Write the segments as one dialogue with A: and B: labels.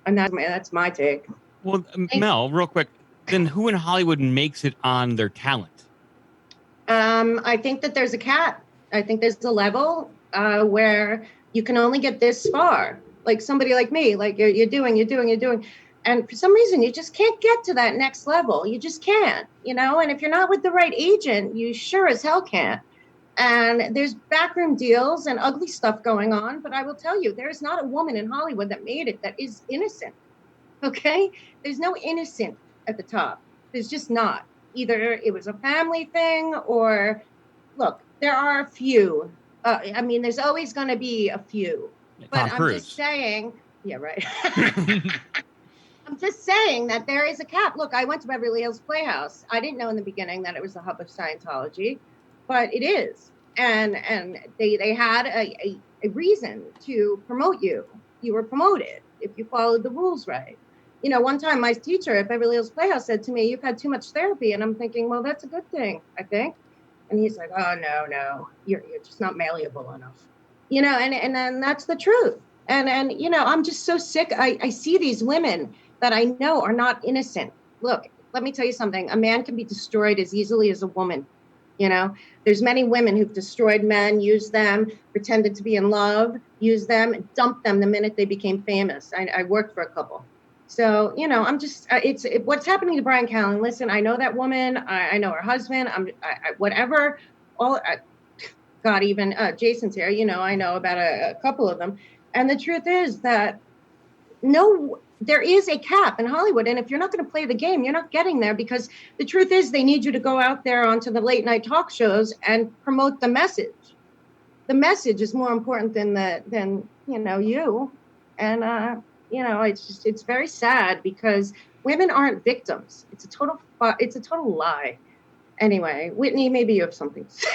A: And that's my take.
B: Well, Mel, real quick, then who in Hollywood makes it on their talent?
A: I think that there's a cap. I think there's a level where you can only get this far. Like somebody like me, like you're doing. And for some reason, you just can't get to that next level. You just can't, and if you're not with the right agent, you sure as hell can't. And there's backroom deals and ugly stuff going on. But I will tell you, there is not a woman in Hollywood that made it that is innocent. Okay? There's no innocent at the top. There's just not. Either it was a family thing or, look, there are a few. There's always going to be a few. But I'm just saying, yeah, right. I'm just saying that there is a cap. Look, I went to Beverly Hills Playhouse. I didn't know in the beginning that it was the hub of Scientology, but it is. And they had a reason to promote you. You were promoted if you followed the rules right. One time my teacher at Beverly Hills Playhouse said to me, "You've had too much therapy." And I'm thinking, well, that's a good thing, I think. And he's like, "Oh, no, you're just not malleable enough." And then that's the truth. And I'm just so sick. I see these women that I know are not innocent. Look, let me tell you something. A man can be destroyed as easily as a woman. There's many women who've destroyed men, used them, pretended to be in love, used them, dumped them the minute they became famous. I worked for a couple. So, I'm just, what's happening to Brian Callen. Listen, I know that woman. I know her husband. Whatever. God, even Jason's here. I know about a couple of them. And the truth is that there is a cap in Hollywood. And if you're not going to play the game, you're not getting there, because the truth is they need you to go out there onto the late night talk shows and promote the message. The message is more important than you. And, it's very sad because women aren't victims. It's a total lie. Anyway, Whitney, maybe you have something to say.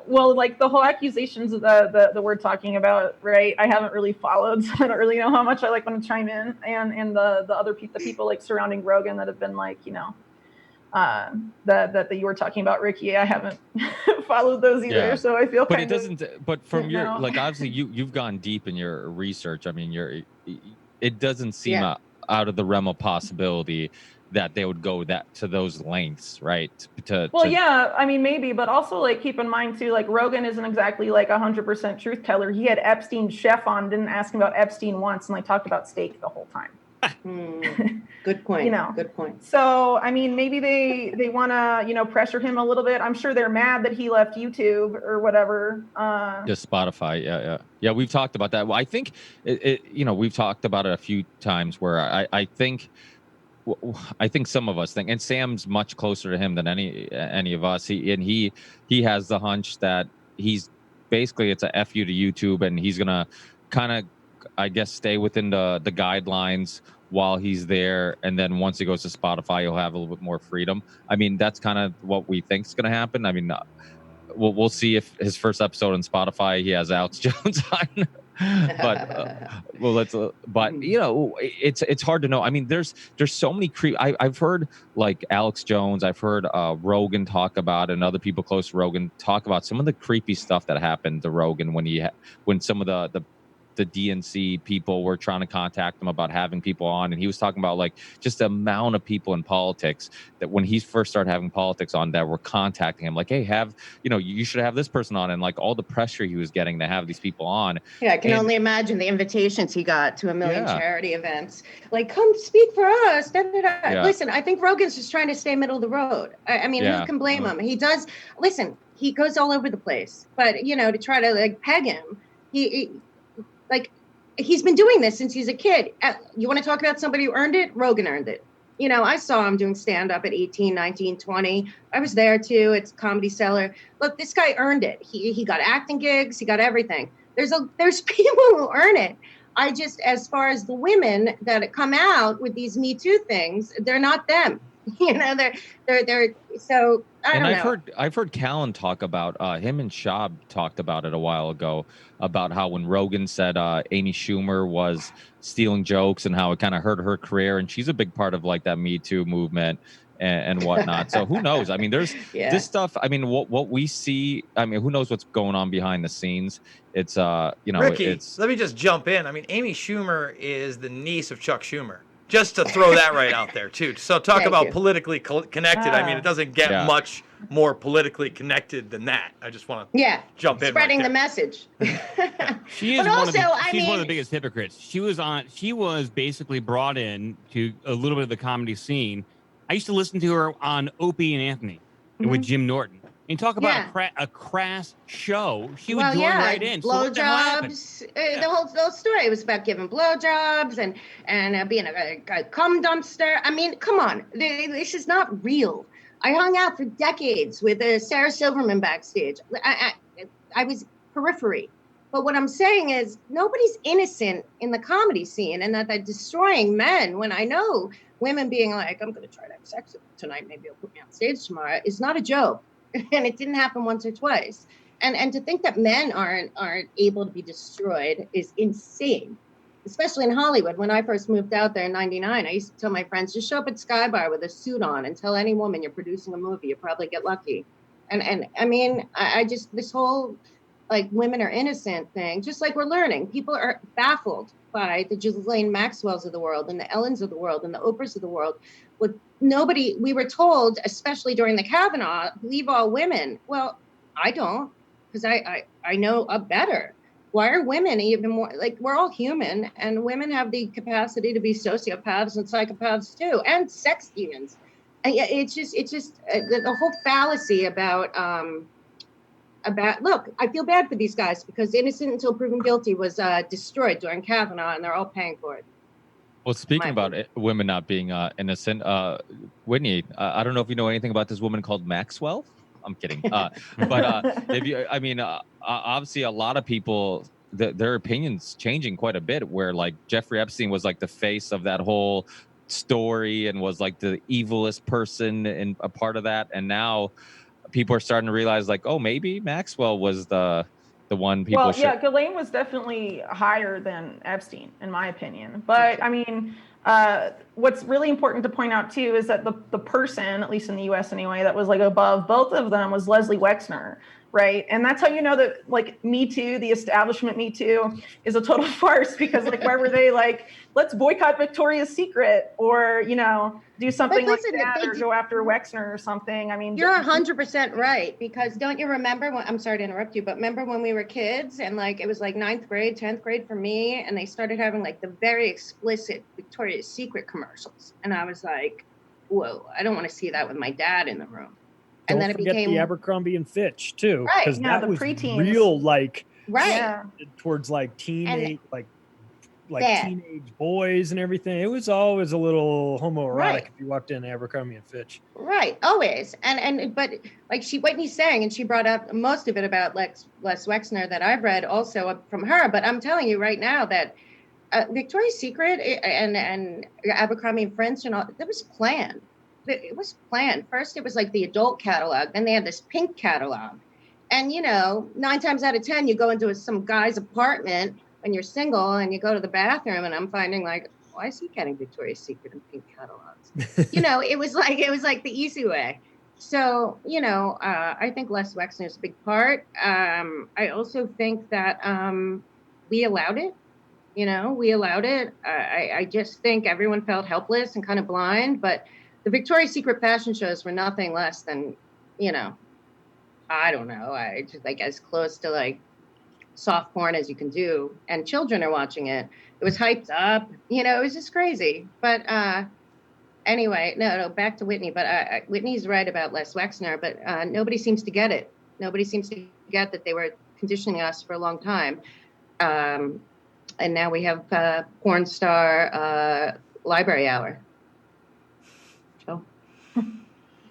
C: Well, like the whole accusations of the we're talking about, right? I haven't really followed, so I don't really know how much I want to chime in. And the people like surrounding Rogan that have been like, that you were talking about, Ricky. I haven't followed those either, so I feel.
D: But it doesn't. But from your obviously you've gone deep in your research. I mean, it doesn't seem out of the realm of possibility that they would go to those lengths, right?
C: Yeah, I mean, maybe, but also like keep in mind too, like Rogan isn't exactly like 100% truth teller. He had Epstein's chef on, didn't ask him about Epstein once, and like talked about steak the whole time.
A: Good point. Good point.
C: So, I mean, maybe they want to, pressure him a little bit. I'm sure they're mad that he left YouTube or whatever.
D: Just Spotify. Yeah. We've talked about that. Well, I think we've talked about it a few times where I think some of us think, and Sam's much closer to him than any of us. He has the hunch that he's basically, it's a F you to YouTube, and he's gonna kind of, I guess, stay within the guidelines while he's there, and then once he goes to Spotify, he'll have a little bit more freedom. I mean, that's kind of what we think is going to happen. I mean, we'll see if his first episode on Spotify he has Alex Jones on. But it's hard to know. I mean, there's so many I've heard like Alex Jones, I've heard Rogan talk about, and other people close to Rogan talk about some of the creepy stuff that happened to Rogan when some of the DNC people were trying to contact him about having people on, and he was talking about like just the amount of people in politics that when he first started having politics on that were contacting him like, hey, you should have this person on, and like all the pressure he was getting to have these people on.
A: Yeah, I can only imagine the invitations he got to a million charity events. Like, come speak for us. Yeah. Listen, I think Rogan's just trying to stay middle of the road. I mean, who can blame him? He does. Listen, he goes all over the place, but to try to like peg him, he's been doing this since he's a kid. You want to talk about somebody who earned it? Rogan earned it. I saw him doing stand-up at 18, 19, 20. I was there too. It's Comedy Cellar. Look, this guy earned it. He got acting gigs. He got everything. There's people who earn it. I just, as far as the women that come out with these Me Too things, they're not them. They're so I don't know.
D: I've heard Callen talk about him and Schaub talked about it a while ago about how when Rogan said Amy Schumer was stealing jokes and how it kind of hurt her career, and she's a big part of like that Me Too movement, and whatnot. So who knows? I mean, there's
A: Yeah.
D: this stuff. I mean, what we see. I mean, who knows what's going on behind the scenes? It's
E: Ricky,
D: it's.
E: let me just jump in. I mean, Amy Schumer is the niece of Chuck Schumer. Just to throw that right out there too. So talk
A: Thank
E: about
A: you.
E: politically connected. I mean, it doesn't get
D: Yeah.
E: much more politically connected than that. I just want to jump in.
A: Spreading
E: right
A: the
E: there.
A: message.
B: She is
A: But
B: one of the,
A: also, I
B: she's one of the
A: mean-
B: biggest hypocrites. She was basically brought in to a little bit of the comedy scene. I used to listen to her on Opie and Anthony with Jim Norton. And talk about a crass show. She would join right in. So what the hell happened?
A: Blowjobs. The whole story was about giving blowjobs and being a cum dumpster. I mean, come on, this is not real. I hung out for decades with Sarah Silverman backstage. I was periphery. But what I'm saying is nobody's innocent in the comedy scene, and that they're destroying men when I know women being like, I'm going to try to have sex with him tonight. Maybe he'll put me on stage tomorrow. Is not a joke. And it didn't happen once or twice. And to think that men aren't able to be destroyed is insane, especially in Hollywood. When I first moved out there in '99, I used to tell my friends, just show up at Sky Bar with a suit on and tell any woman you're producing a movie, you probably get lucky. And I mean, I just, this whole like women are innocent thing, just like we're learning. People are baffled by the Ghislaine Maxwells of the world and the Ellens of the world and the Oprahs of the world. We were told, especially during the Kavanaugh, believe all women. Well, I don't, because I know better. Why are women even more, like, we're all human, and women have the capacity to be sociopaths and psychopaths too, and sex demons. And it's just the whole fallacy about, look, I feel bad for these guys because innocent until proven guilty was destroyed during Kavanaugh, and they're all paying for it.
D: Well, speaking about women not being innocent, Whitney, I don't know if you know anything about this woman called Maxwell. I'm kidding. But if you, I mean, obviously a lot of people, their opinions changing quite a bit, where like Jeffrey Epstein was like the face of that whole story and was like the evilest person and a part of that. And now people are starting to realize like, oh, maybe Maxwell was the one people
C: Well, yeah, Ghislaine was definitely higher than Epstein, in my opinion. But I mean, what's really important to point out too is that the person, at least in the U.S. anyway, that was like above both of them was Leslie Wexner, right? And that's how you know that like Me Too, the establishment Me Too, is a total farce, because like why were they like, let's boycott Victoria's Secret, or do something like that, or go after Wexner or something? I mean,
A: you're 100% right, because don't you remember when, I'm sorry to interrupt you, but remember when we were kids and like it was like 9th grade, 10th grade for me, and they started having like the very explicit Victoria's Secret commercials, and I was like, whoa, I don't want to see that with my dad in the room. And then it became
F: the Abercrombie and Fitch too,
A: right?
F: Because that was
C: preteens.
F: real, like
A: towards
F: like teenage, like
A: bad.
F: teenage boys and everything. It was always a little homoerotic if you walked in Abercrombie and Fitch.
A: Right, always. But like Whitney's saying, and she brought up most of it about Les Wexner that I've read also from her. But I'm telling you right now that Victoria's Secret and Abercrombie and Fitch and all, that was planned. It was planned. First, it was like the adult catalog. Then they had this pink catalog. And, 9 times out of 10, you go into some guy's apartment when you're single and you go to the bathroom, and I'm finding like, why is he getting Victoria's Secret and pink catalogs? It was like the easy way. So, I think Les Wexner is a big part. I also think that we allowed it. We allowed it. I just think everyone felt helpless and kind of blind, but the Victoria's Secret fashion shows were nothing less than, I don't know. I just like as close to like soft porn as you can do, and children are watching it. It was hyped up, it was just crazy. But anyway, no, back to Whitney. But Whitney's right about Les Wexner, but nobody seems to get it. Nobody seems to get that they were conditioning us for a long time. And now we have porn star library hour. So,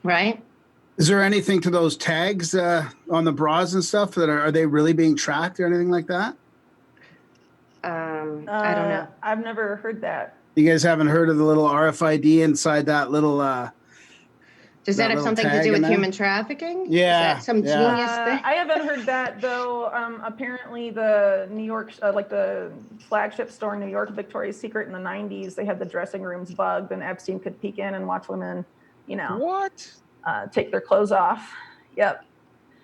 A: right?
G: Is there anything to those tags on the bras and stuff that are they really being tracked or anything like that?
A: I don't know.
C: I've never heard that.
G: You guys haven't heard of the little RFID inside that little
A: does that have something to do with human trafficking?
G: Yeah.
A: Is that some genius thing?
C: I haven't heard that though. Apparently the New York, like the flagship store in New York, Victoria's Secret, in the 90s, they had the dressing rooms bugged, and Epstein could peek in and watch women
D: What?
C: Take their clothes off. Yep.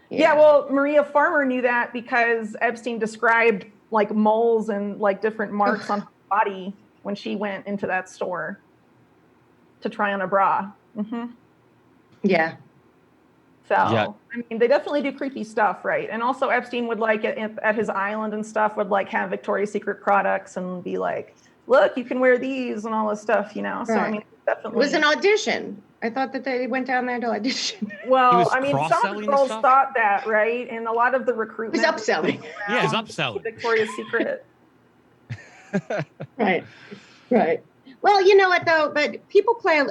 C: Yeah, well, Maria Farmer knew that because Epstein described like moles and like different marks on her body when she went into that store to try on a bra.
A: Yeah.
C: So, I mean, they definitely do creepy stuff, right? And also Epstein would like at his island and stuff would like have Victoria's Secret products and be like, look, you can wear these and all this stuff, So, I mean, definitely.
A: It was an audition. I thought that they went down there to audition.
C: Well, I mean, some of the girls thought that, right? And a lot of the recruitment.
A: It was upselling.
B: Yeah, it's upselling.
C: Victoria's Secret.
A: Right. Well, you know what though? But people play.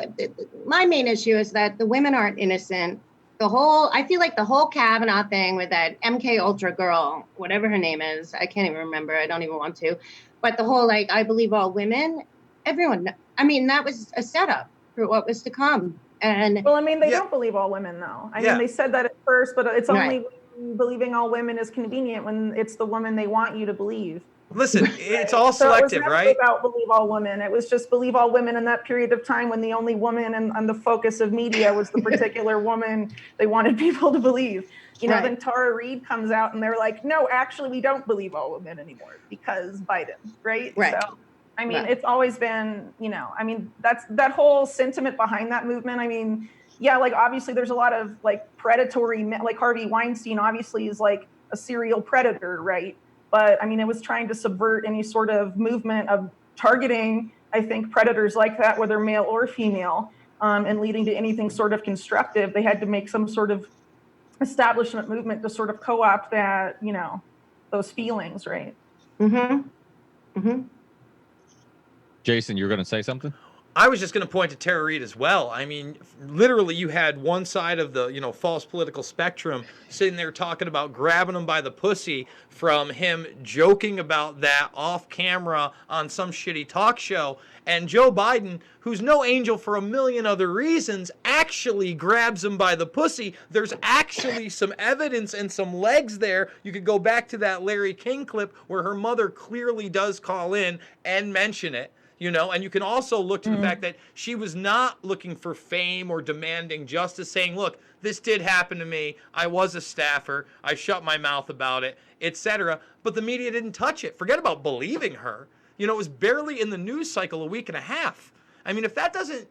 A: My main issue is that the women aren't innocent. I feel like the whole Kavanaugh thing with that MK Ultra girl, whatever her name is, I can't even remember. I don't even want to. But the whole like, I believe all women. Everyone. I mean, that was a setup for what was to come. And
C: well, I mean, they don't believe all women though. I mean, they said that at first, but it's only believing all women is convenient when it's the woman they want you to believe.
E: Listen, it's all selective,
C: it was
E: right?
C: About believe all women. It was just believe all women in that period of time when the only woman and the focus of media was the particular woman they wanted people to believe. Then Tara Reid comes out and they're like, no, actually, we don't believe all women anymore because Biden, right? So, I mean, it's always been, I mean, that's that whole sentiment behind that movement. I mean, yeah, like obviously there's a lot of like predatory, like Harvey Weinstein obviously is like a serial predator, right? But I mean, it was trying to subvert any sort of movement of targeting, I think, predators like that, whether male or female, and leading to anything sort of constructive. They had to make some sort of establishment movement to sort of co-opt that, those feelings, right?
D: Jason, you were going to say something?
E: I was just going to point to Tara Reid as well. I mean, literally, you had one side of the, false political spectrum sitting there talking about grabbing him by the pussy from him joking about that off camera on some shitty talk show. And Joe Biden, who's no angel for a million other reasons, actually grabs him by the pussy. There's actually some evidence and some legs there. You could go back to that Larry King clip where her mother clearly does call in and mention it. And you can also look to the fact that she was not looking for fame or demanding justice, saying, look, this did happen to me. I was a staffer. I shut my mouth about it, etc. But the media didn't touch it. Forget about believing her. It was barely in the news cycle a week and a half. I mean, if that doesn't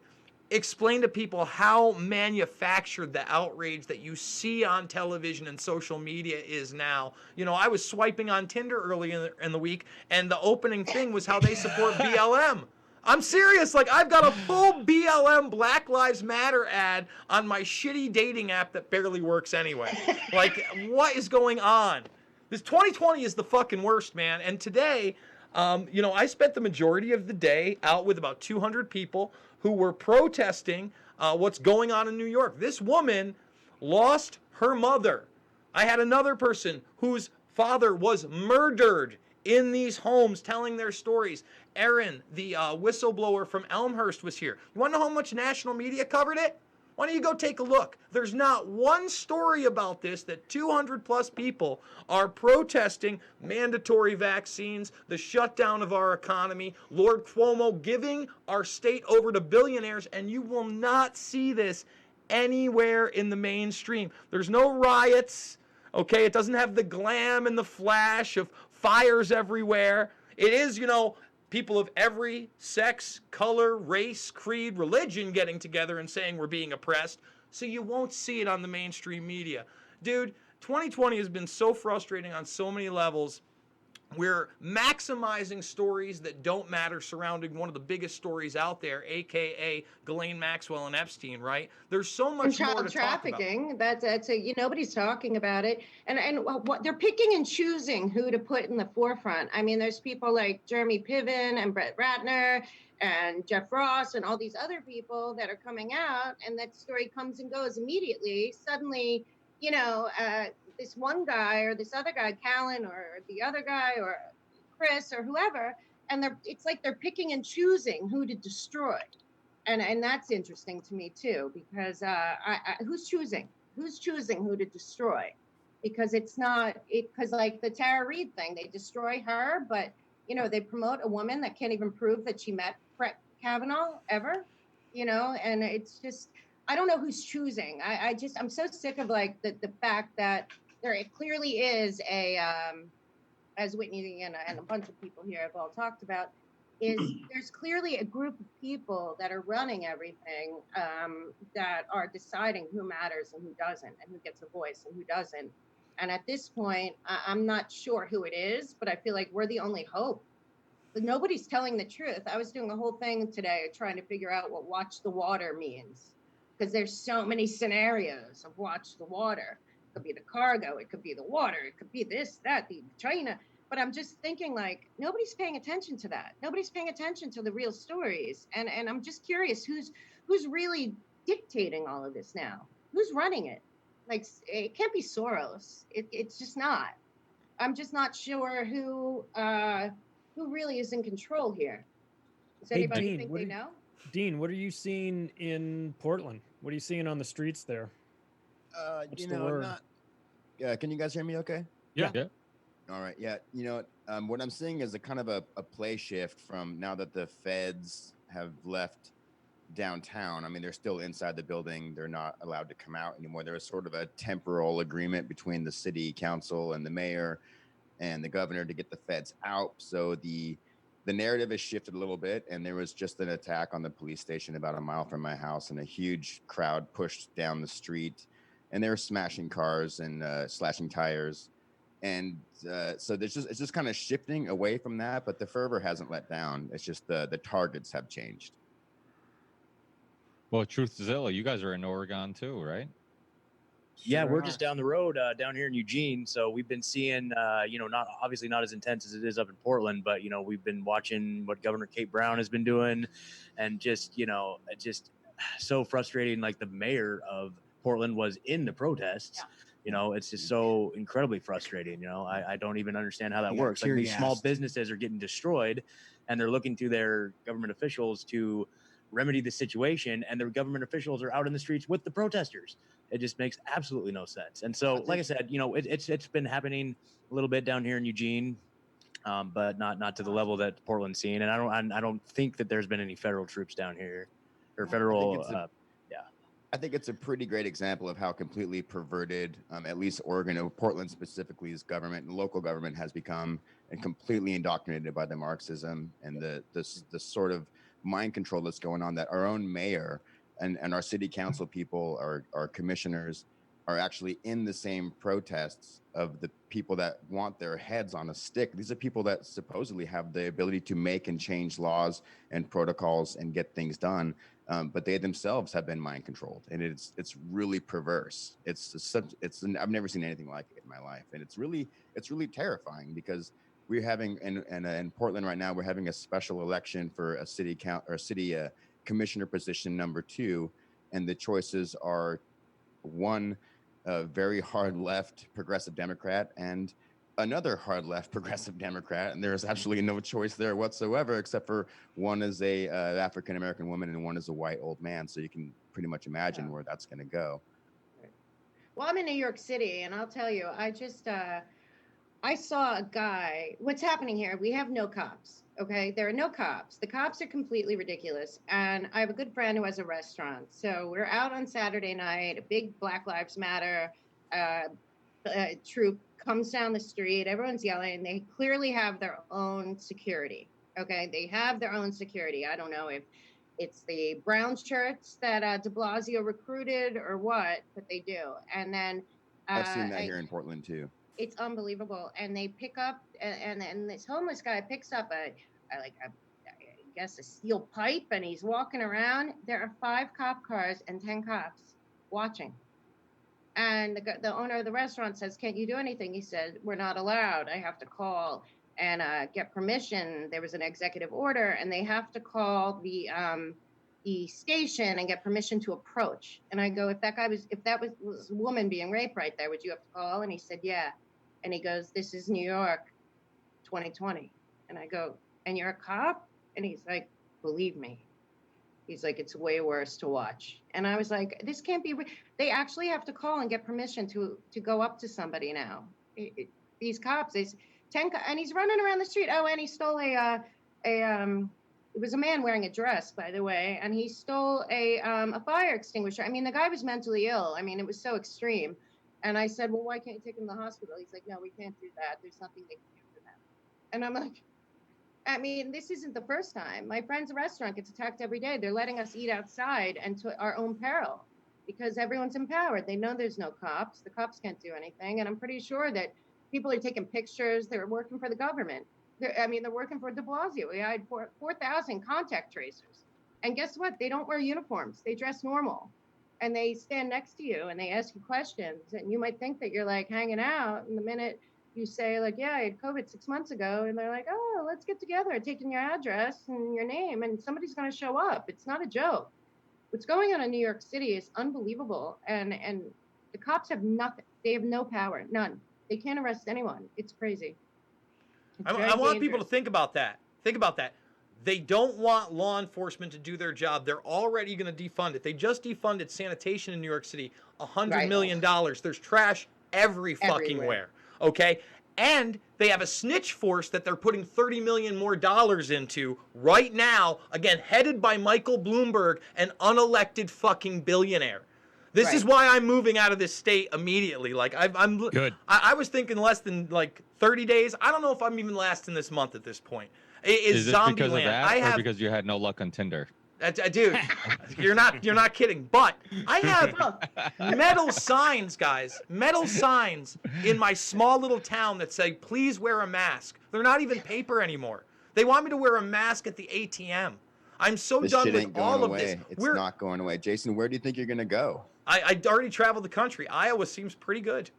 E: explain to people how manufactured the outrage that you see on television and social media is now. I was swiping on Tinder early in the week, and the opening thing was how they support BLM. I'm serious. Like, I've got a full BLM Black Lives Matter ad on my shitty dating app that barely works anyway. Like, what is going on? This 2020 is the fucking worst, man. And today, I spent the majority of the day out with about 200 people who were protesting what's going on in New York. This woman lost her mother. I had another person whose father was murdered in these homes telling their stories. Erin, the whistleblower from Elmhurst, was here. You want to know how much national media covered it? Why don't you go take a look? There's not one story about this that 200 plus people are protesting mandatory vaccines, the shutdown of our economy, Lord Cuomo giving our state over to billionaires, and you will not see this anywhere in the mainstream. There's no riots, okay? It doesn't have the glam and the flash of fires everywhere. It is, people of every sex, color, race, creed, religion getting together and saying we're being oppressed. So you won't see it on the mainstream media. Dude, 2020 has been so frustrating on so many levels. We're maximizing stories that don't matter surrounding one of the biggest stories out there, aka Ghislaine Maxwell and Epstein, right? There's so much more to
A: trafficking.
E: talk about.
A: That's nobody's talking about it, and what they're picking and choosing who to put in the forefront. I mean, there's people like Jeremy Piven and Brett Ratner and Jeff Ross and all these other people that are coming out, and that story comes and goes immediately. Suddenly, this one guy or this other guy, Callan, or the other guy, or Chris, or whoever, and it's like they're picking and choosing who to destroy, and that's interesting to me too, because who's choosing who to destroy? Because because like the Tara Reid thing, they destroy her, but they promote a woman that can't even prove that she met Brett Kavanaugh ever, and it's just. I don't know who's choosing. I'm so sick of like the fact that there clearly is as Whitney and a bunch of people here have all talked about, is there's clearly a group of people that are running everything, that are deciding who matters and who doesn't, and who gets a voice and who doesn't. And at this point, I'm not sure who it is, but I feel like we're the only hope. But nobody's telling the truth. I was doing a whole thing today trying to figure out what watch the water means, because there's so many scenarios of watch the water. It could be the cargo, it could be the water, it could be this, that, the China. But I'm just thinking, like, nobody's paying attention to that. Nobody's paying attention to the real stories. And I'm just curious who's really dictating all of this now. Who's running it? Like, it can't be Soros. It's just not. I'm just not sure who really is in control here. Does anybody
F: Dean,
A: think they know?
F: Dean, what are you seeing in Portland? What are you seeing on the streets there?
H: You know, not. Can you guys hear me? Okay.
D: Yeah.
H: All right. Yeah. You know, what I'm seeing is a kind of a play shift from now that the feds have left downtown. I mean, they're still inside the building. They're not allowed to come out anymore. There was sort of a temporal agreement between the city council and the mayor and the governor to get the feds out. So the narrative has shifted a little bit, and there was just an attack on the police station about a mile from my house, and a huge crowd pushed down the street, and they were smashing cars and slashing tires. And so it's just kind of shifting away from that, but the fervor hasn't let down. It's just the targets have changed.
D: Well, Truthzilla, you guys are in Oregon too, right?
I: Yeah, we're just down the road, down here in Eugene. So we've been seeing, not obviously not as intense as it is up in Portland, but we've been watching what Governor Kate Brown has been doing, and just so frustrating. Like, the mayor of Portland was in the protests. Yeah. It's just so incredibly frustrating. I don't even understand how that works. Like, these small businesses are getting destroyed, and they're looking to their government officials to remedy the situation, and the government officials are out in the streets with the protesters. It just makes absolutely no sense. And so, like I said, it's been happening a little bit down here in Eugene, but not to the level that Portland's seen. And I don't think that there's been any federal troops down here, or federal.
H: I think it's a pretty great example of how completely perverted, at least Oregon or Portland specifically, as government and local government has become, and completely indoctrinated by the Marxism and the sort of mind control that's going on, that our own mayor and our city council people, our commissioners, are actually in the same protests of the people that want their heads on a stick. These are people that supposedly have the ability to make and change laws and protocols and get things done, but they themselves have been mind controlled, and it's really perverse. I've never seen anything like it in my life, and it's really terrifying, because we're having in Portland right now, we're having a special election for a city commissioner position number 2, and the choices are one very hard left progressive Democrat and another hard left progressive Democrat, and there's absolutely no choice there whatsoever, except for one is a African American woman and one is a white old man. So you can pretty much imagine where that's going to go.
A: Well, I'm in New York City, and I'll tell you, I saw a guy. What's happening here? We have no cops. Okay, there are no cops. The cops are completely ridiculous. And I have a good friend who has a restaurant. So we're out on Saturday night. A big Black Lives Matter troop comes down the street. Everyone's yelling. They clearly have their own security. Okay, they have their own security. I don't know if it's the brown shirts that De Blasio recruited or what, but they do. And then
H: I've seen that here in Portland too.
A: It's unbelievable. And they pick up, and this homeless guy picks up I guess a steel pipe, and he's walking around. There are 5 cop cars and 10 cops watching. And the owner of the restaurant says, "Can't you do anything?" He said, "We're not allowed. I have to call and get permission." There was an executive order, and they have to call the station and get permission to approach. And I go, if that was a woman being raped right there, would you have to call? And he said, yeah. And he goes, "This is New York, 2020. And I go, "And you're a cop?" And he's like, "Believe me." He's like, "It's way worse to watch." And I was like, this can't be. They actually have to call and get permission to go up to somebody now. These cops, 10, and he's running around the street. Oh, and he stole a It was a man wearing a dress, by the way, and he stole a fire extinguisher. I mean, the guy was mentally ill. I mean, it was so extreme. And I said, well, why can't you take him to the hospital? He's like, no, we can't do that. There's nothing they can do for them. And I'm like, I mean, this isn't the first time. My friend's restaurant gets attacked every day. They're letting us eat outside and to our own peril because everyone's empowered. They know there's no cops. The cops can't do anything. And I'm pretty sure that people are taking pictures. They're working for the government. They're working for de Blasio. We had 4,000 contact tracers. And guess what? They don't wear uniforms. They dress normal. And they stand next to you and they ask you questions. And you might think that you're like hanging out. And the minute you say like, yeah, I had COVID 6 months ago. And they're like, oh, let's get together, taking your address and your name. And somebody's going to show up. It's not a joke. What's going on in New York City is unbelievable. And the cops have nothing. They have no power, none. They can't arrest anyone. It's crazy.
E: I want people to think about that. Think about that. They don't want law enforcement to do their job. They're already going to defund it. They just defunded sanitation in New York City, $100 million. There's trash every fucking where. Okay? And they have a snitch force that they're putting $30 million more into right now, again, headed by Michael Bloomberg, an unelected fucking billionaire. This is why I'm moving out of this state immediately. Like I'm good. I was thinking less than like 30 days. I don't know if I'm even lasting this month at this point.
D: Is this because of that, or because you had no luck on Tinder?
E: Dude, you're not kidding. But I have metal signs, guys. Metal signs in my small little town that say, "Please wear a mask." They're not even paper anymore. They want me to wear a mask at the ATM. I'm so done with all of this.
H: It's not going away. Jason, where do you think you're going to go?
E: I already traveled the country. Iowa seems pretty good.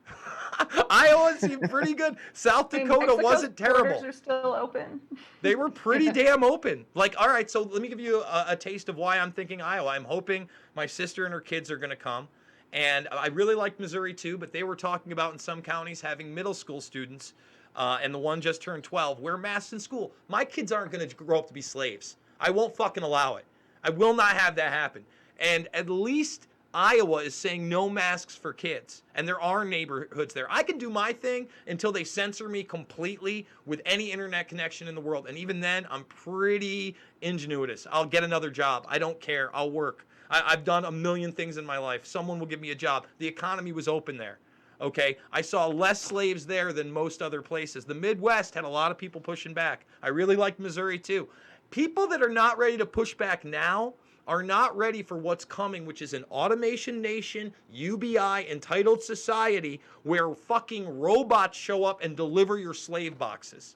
E: Iowa seemed pretty good. South Dakota wasn't terrible.
C: Borders are still open.
E: They were pretty damn open. Like, all right, so let me give you a taste of why I'm thinking Iowa. I'm hoping my sister and her kids are going to come. And I really like Missouri too, but they were talking about in some counties having middle school students, and the one just turned 12, wear masks in school. My kids aren't going to grow up to be slaves. I won't fucking allow it. I will not have that happen. And at least Iowa is saying no masks for kids, and there are neighborhoods there. I can do my thing until they censor me completely with any internet connection in the world, and even then, I'm pretty ingenuitous. I'll get another job. I don't care. I'll work. I've done a million things in my life. Someone will give me a job. The economy was open there. Okay, I saw less slaves there than most other places. The Midwest had a lot of people pushing back. I really liked Missouri too. People that are not ready to push back now are not ready for what's coming, which is an automation nation, UBI, entitled society, where fucking robots show up and deliver your slave boxes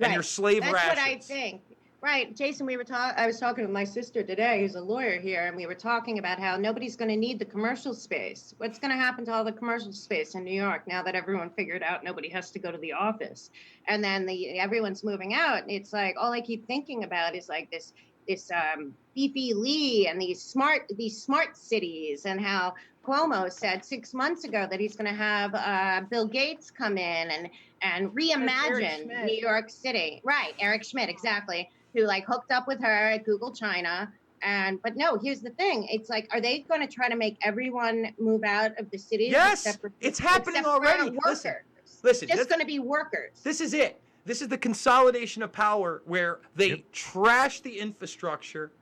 E: and your slave rations.
A: That's what I think. Right, Jason, I was talking with my sister today, who's a lawyer here, and we were talking about how nobody's going to need the commercial space. What's going to happen to all the commercial space in New York now that everyone figured out nobody has to go to the office? And then everyone's moving out. And it's like, all I keep thinking about is like this Fifi Lee and these smart cities, and how Cuomo said 6 months ago that he's going to have Bill Gates come in and reimagine New York City. Right, Eric Schmidt, exactly, who like hooked up with her at Google China. But no, here's the thing. It's like, are they going to try to make everyone move out of the cities?
E: Yes, it's happening already. Listen,
A: just going to be workers.
E: This is it. This is the consolidation of power where they trash the infrastructure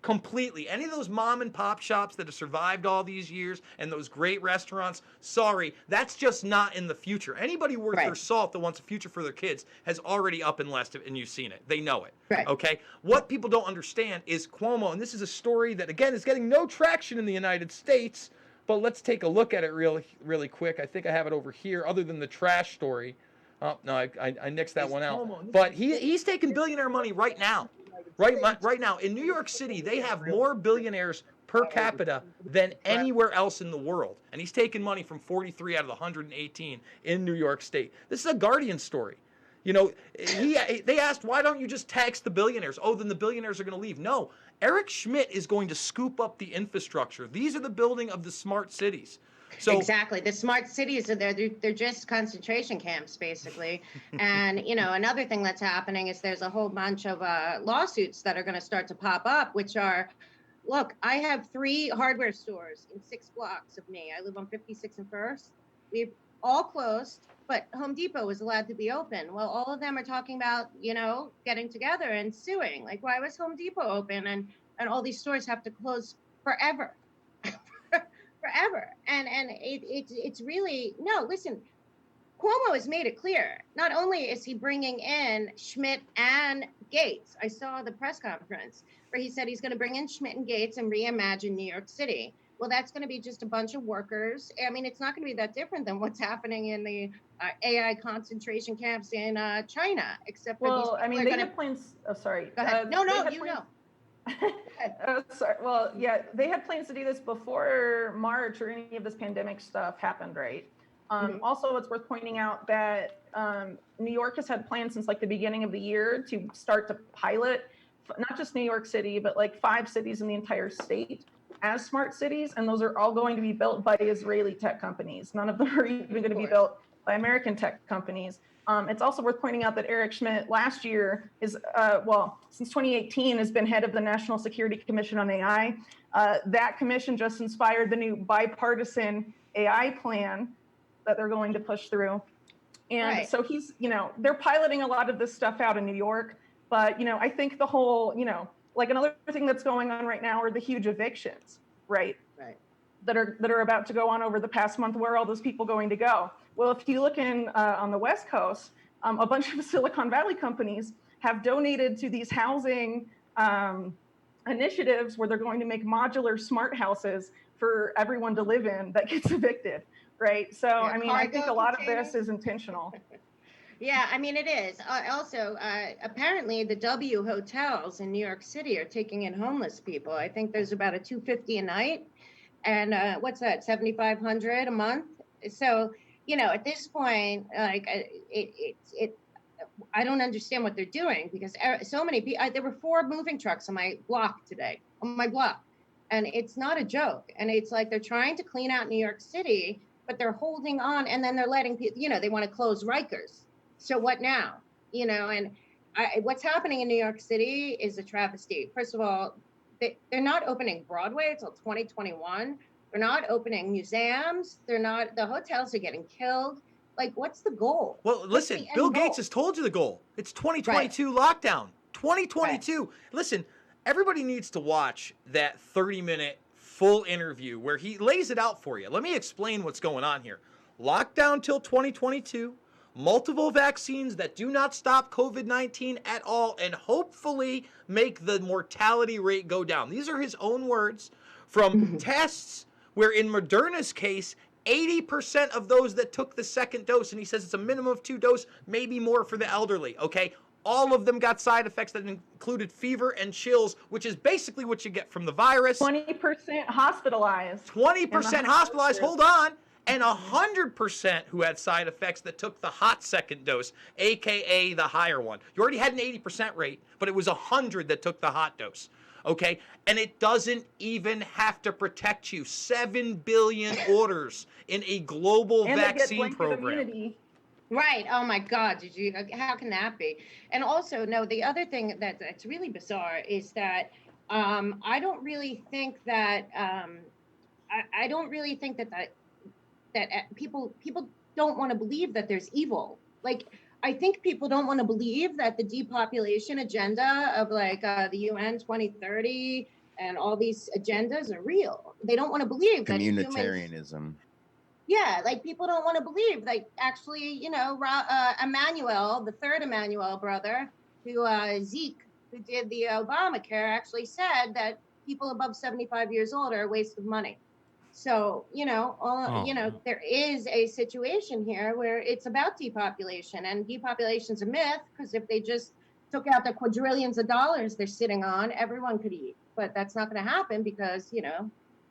E: completely. Any of those mom and pop shops that have survived all these years and those great restaurants, sorry, that's just not in the future. Anybody worth their salt that wants a future for their kids has already up and left, and you've seen it. They know it. Right. Okay? What people don't understand is Cuomo, and this is a story that, again, is getting no traction in the United States, but let's take a look at it really quick. I think I have it over here, other than the trash story. Oh, no, I nixed that one out. But he's taking billionaire money right now. Right now. In New York City, they have more billionaires per capita than anywhere else in the world. And he's taking money from 43 out of the 118 in New York State. This is a Guardian story. You know, they asked, why don't you just tax the billionaires? Oh, then the billionaires are going to leave. No, Eric Schmidt is going to scoop up the infrastructure. These are the building of the smart cities. So,
A: exactly. The smart cities are there. They're just concentration camps, basically. And, you know, another thing that's happening is there's a whole bunch of lawsuits that are going to start to pop up, which are, look, I have 3 hardware stores in 6 blocks of me. I live on 56 and First. We've all closed. but Home Depot was allowed to be open. Well, all of them are talking about, getting together and suing. Like, why was Home Depot open and all these stores have to close forever? Forever. And it's really, no, listen, Cuomo has made it clear. Not only is he bringing in Schmidt and Gates, I saw the press conference where he said he's going to bring in Schmidt and Gates and reimagine New York City. Well, that's going to be just a bunch of workers. I mean, it's not going to be that different than what's happening in the AI concentration camps in China, except for
C: well, I mean, they had plans. Oh, sorry.
A: Go ahead. No, you know.
C: Sorry. Well, yeah, they had plans to do this before March or any of this pandemic stuff happened, right? Also, it's worth pointing out that New York has had plans since like the beginning of the year to start to pilot not just New York City, but like 5 cities in the entire state as smart cities. And those are all going to be built by Israeli tech companies. None of them are even going to be built by American tech companies. It's also worth pointing out that Eric Schmidt last year is, since 2018 has been head of the National Security Commission on AI. That commission just inspired the new bipartisan AI plan that they're going to push through. And so he's, they're piloting a lot of this stuff out in New York. But, I think the whole, like another thing that's going on right now are the huge evictions, right?
A: Right.
C: That are about to go on over the past month. Where are all those people going to go? Well, if you look in on the West Coast, a bunch of Silicon Valley companies have donated to these housing initiatives where they're going to make modular smart houses for everyone to live in that gets evicted, right? So, I mean, I think a lot of this is intentional.
A: Yeah, I mean, it is. Also, apparently the W hotels in New York City are taking in homeless people. I think there's about a $250 a night. And what's that, 7,500 a month? So, at this point, like I don't understand what they're doing because so many people, there were 4 moving trucks on my block today, and it's not a joke. And it's like they're trying to clean out New York City, but they're holding on, and then they're letting people, they want to close Rikers. So what now? And what's happening in New York City is a travesty. First of all, they're not opening Broadway until 2021. They're not opening museums. The hotels are getting killed. Like, what's the goal?
E: Well, listen, Bill Gates has told you the goal. It's 2022 lockdown. 2022. Right. Listen, everybody needs to watch that 30-minute full interview where he lays it out for you. Let me explain what's going on here. Lockdown till 2022. Multiple vaccines that do not stop COVID-19 at all and hopefully make the mortality rate go down. These are his own words from tests where in Moderna's case, 80% of those that took the second dose, and he says it's a minimum of 2 doses, maybe more for the elderly, okay? All of them got side effects that included fever and chills, which is basically what you get from the virus.
C: 20% hospitalized.
E: 20% hospitalized, hold on. And 100% who had side effects that took the hot second dose, aka the higher one. You already had an 80% rate, but it was 100 that took the hot dose. Okay, and it doesn't even have to protect you. 7 billion orders in a global vaccine program.
C: Immunity.
A: Right. Oh my God. How can that be? And also, no, the other thing that's really bizarre is that I don't really think that that people don't want to believe that there's evil. Like, I think people don't want to believe that the depopulation agenda of like the UN 2030 and all these agendas are real. They don't want to believe that
H: communitarianism.
A: Yeah, like people don't want to believe, like actually, Emmanuel, the third Emmanuel brother, Zeke, who did the Obamacare, actually said that people above 75 years old are a waste of money. So, there is a situation here where it's about depopulation, and depopulation's a myth because if they just took out the quadrillions of dollars they're sitting on, everyone could eat. But that's not going to happen because,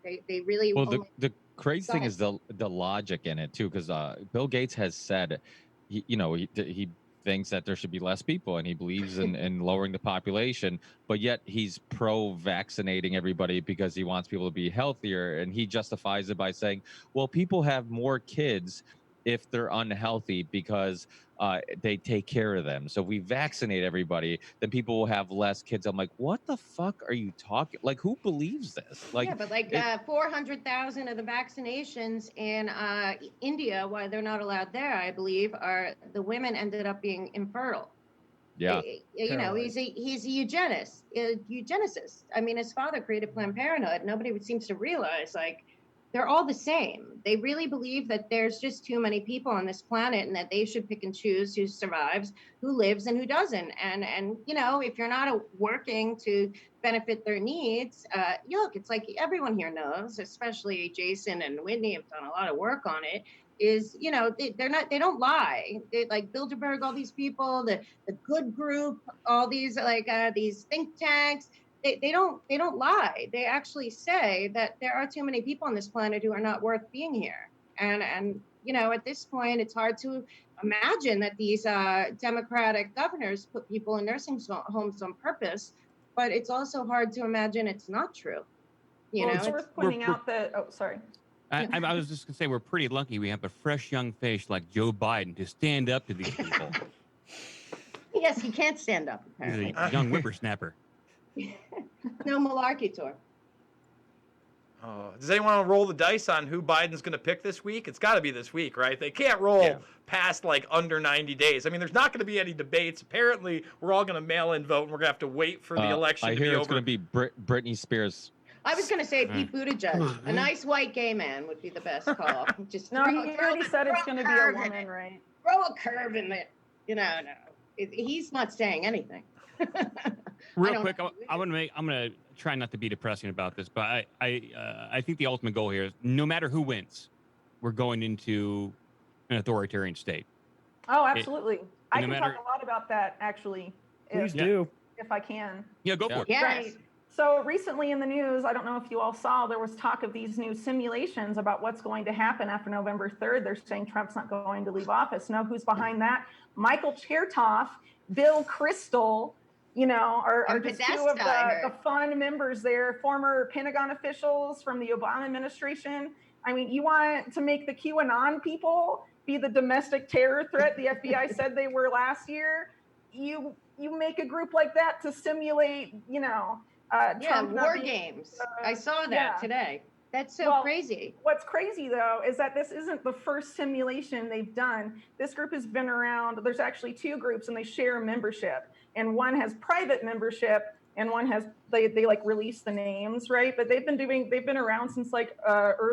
A: they really.
D: Well, the crazy thing is the logic in it too, because Bill Gates has said, he thinks that there should be less people and he believes in lowering the population, but yet he's pro-vaccinating everybody because he wants people to be healthier, and he justifies it by saying, well, people have more kids if they're unhealthy because they take care of them. So if we vaccinate everybody, then people will have less kids. I'm like, what the fuck are you talking? Like, who believes this? Like,
A: yeah, but like 400,000 of the vaccinations in India, why they're not allowed there, I believe, are the women ended up being infertile.
D: Yeah,
A: you know, he's a eugenicist. I mean, his father created Planned Parenthood. Nobody seems to realize, like, they're all the same. They really believe that there's just too many people on this planet and that they should pick and choose who survives, who lives, and who doesn't. And you know, if you're not working to benefit their needs, look, it's like everyone here knows, especially Jason and Whitney have done a lot of work on it. Is, you know, they don't lie. They, like Bilderberg, all these people, the good group, all these these think tanks. They don't lie. They actually say that there are too many people on this planet who are not worth being here. And you know, at this point, it's hard to imagine that these Democratic governors put people in nursing homes on purpose. But it's also hard to imagine it's not true. You know,
C: it's worth pointing out that. Oh, sorry.
B: I was just gonna say we're pretty lucky. We have a fresh young face like Joe Biden to stand up to these people.
A: Yes, he can't stand up. Apparently,
B: he's a young whippersnapper.
A: No malarkey tour.
E: Does anyone want to roll the dice on who Biden's going to pick this week? It's got to be this week, right? They can't roll past like under 90 days. I mean, there's not going to be any debates. Apparently, we're all going to mail in vote, and we're going to have to wait for the election to be over.
D: I hear it's going to be Britney Spears.
A: I was going to say Pete Buttigieg. A nice white gay man would be the best call. Just
C: no, he already said it's going to be a woman, right?
A: Throw a curve in it. You know, no. He's not saying anything.
B: Real quick, I'm gonna try not to be depressing about this, but I think the ultimate goal here is no matter who wins, we're going into an authoritarian state.
C: Oh, absolutely. I can talk a lot about that, actually.
F: Please do.
C: If I can.
B: Yeah, go for it.
A: Yes.
C: Right. So recently in the news, I don't know if you all saw, there was talk of these new simulations about what's going to happen after November 3rd. They're saying Trump's not going to leave office. Know who's behind that? Michael Chertoff, Bill Kristol, you know, are just two of the fun members there, former Pentagon officials from the Obama administration. I mean, you want to make the QAnon people be the domestic terror threat the FBI said they were last year? You make a group like that to simulate, you know, Trump
A: war games. I saw that today. That's so crazy.
C: What's crazy, though, is that this isn't the first simulation they've done. This group has been around. There's actually two groups, and they share membership. And one has private membership, and one has they like release the names, right? But they've been around since like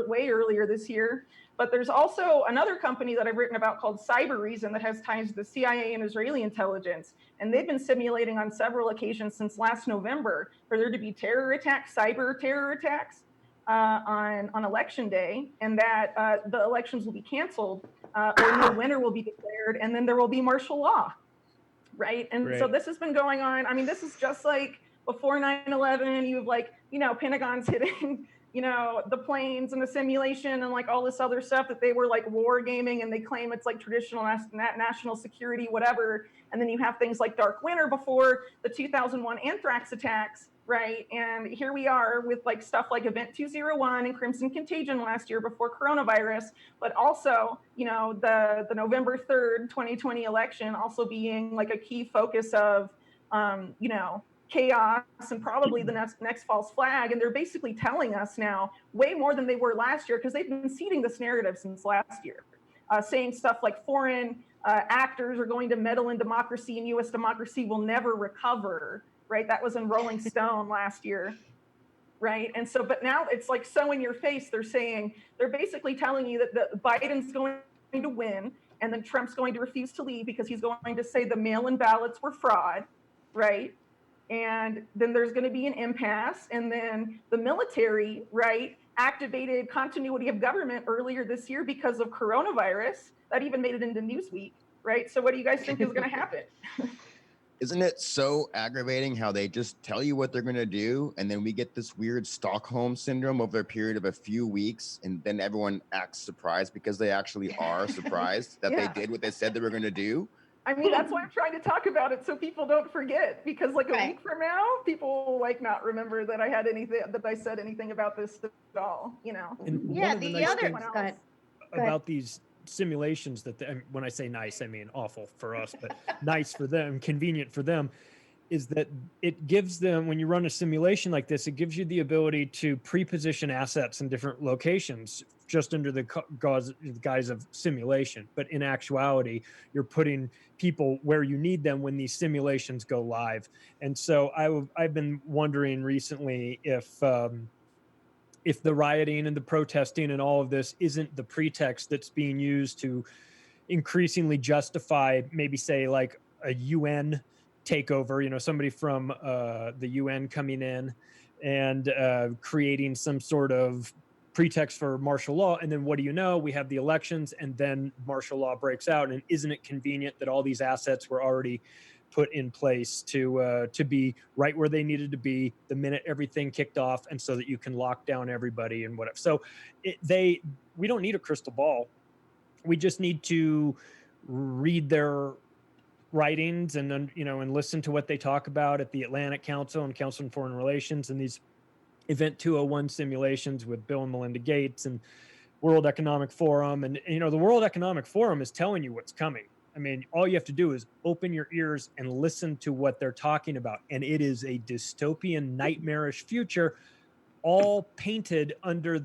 C: way earlier this year. But there's also another company that I've written about called Cyber Reason that has ties to the CIA and Israeli intelligence. And they've been simulating on several occasions since last November for there to be terror attacks, cyber terror attacks on election day, and that the elections will be canceled or no winner will be declared, and then there will be martial law, right? And so this has been going on. I mean, this is just like before 9/11. You have like, you know, Pentagon's hitting you know, the planes and the simulation and like all this other stuff that they were like war gaming, and they claim it's like traditional national security, whatever. And then you have things like Dark Winter before the 2001 anthrax attacks, right? And here we are with like stuff like Event 201 and Crimson Contagion last year before coronavirus, but also, you know, the November 3rd, 2020 election also being like a key focus of, you know, chaos and probably the next false flag. And they're basically telling us now way more than they were last year, because they've been seeding this narrative since last year, saying stuff like foreign actors are going to meddle in democracy and U.S. democracy will never recover, right? That was in Rolling Stone last year, right? And so, but now it's like so in your face. They're basically telling you that Biden's going to win, and then Trump's going to refuse to leave because he's going to say the mail-in ballots were fraud, right? And then there's going to be an impasse. And then the military, right, activated continuity of government earlier this year because of coronavirus. That even made it into Newsweek, right? So what do you guys think is going to happen?
H: Isn't it so aggravating how they just tell you what they're going to do, and then we get this weird Stockholm syndrome over a period of a few weeks, and then everyone acts surprised because they actually are surprised that they did what they said they were going to do?
C: I mean, that's why I'm trying to talk about it so people don't forget, because like a week from now, people will like not remember that I said anything about this at all, you know?
F: And one of the nice things about these simulations that when I say nice, I mean awful for us, but nice for them, convenient for them, is that it gives them, when you run a simulation like this, it gives you the ability to pre-position assets in different locations just under the guise of simulation. But in actuality, you're putting people where you need them when these simulations go live. And so I've been wondering recently if the rioting and the protesting and all of this isn't the pretext that's being used to increasingly justify, maybe say like a UN takeover, somebody from the UN coming in and creating some sort of pretext for martial law. And then what do you know? We have the elections, and then martial law breaks out. And isn't it convenient that all these assets were already put in place to be right where they needed to be the minute everything kicked off, and so that you can lock down everybody and whatever. So we don't need a crystal ball. We just need to read their writings and and listen to what they talk about at the Atlantic Council and Council on Foreign Relations and these Event 201 simulations with Bill and Melinda Gates and World Economic Forum. And the World Economic Forum is telling you what's coming. I mean, all you have to do is open your ears and listen to what they're talking about. And it is a dystopian, nightmarish future, all painted under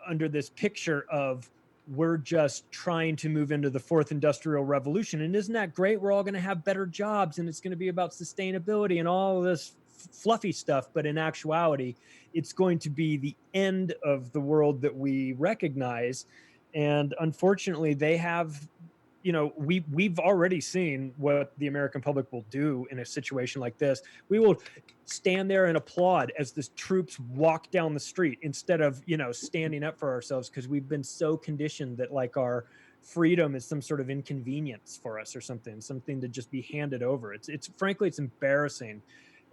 F: under this picture of, we're just trying to move into the fourth industrial revolution. And isn't that great? We're all going to have better jobs, and it's going to be about sustainability and all this fluffy stuff. But in actuality, it's going to be the end of the world that we recognize. And unfortunately, they have, we've already seen what the American public will do in a situation like this. We will stand there and applaud as the troops walk down the street instead of, standing up for ourselves, because we've been so conditioned that like our freedom is some sort of inconvenience for us or something to just be handed over. It's frankly, it's embarrassing.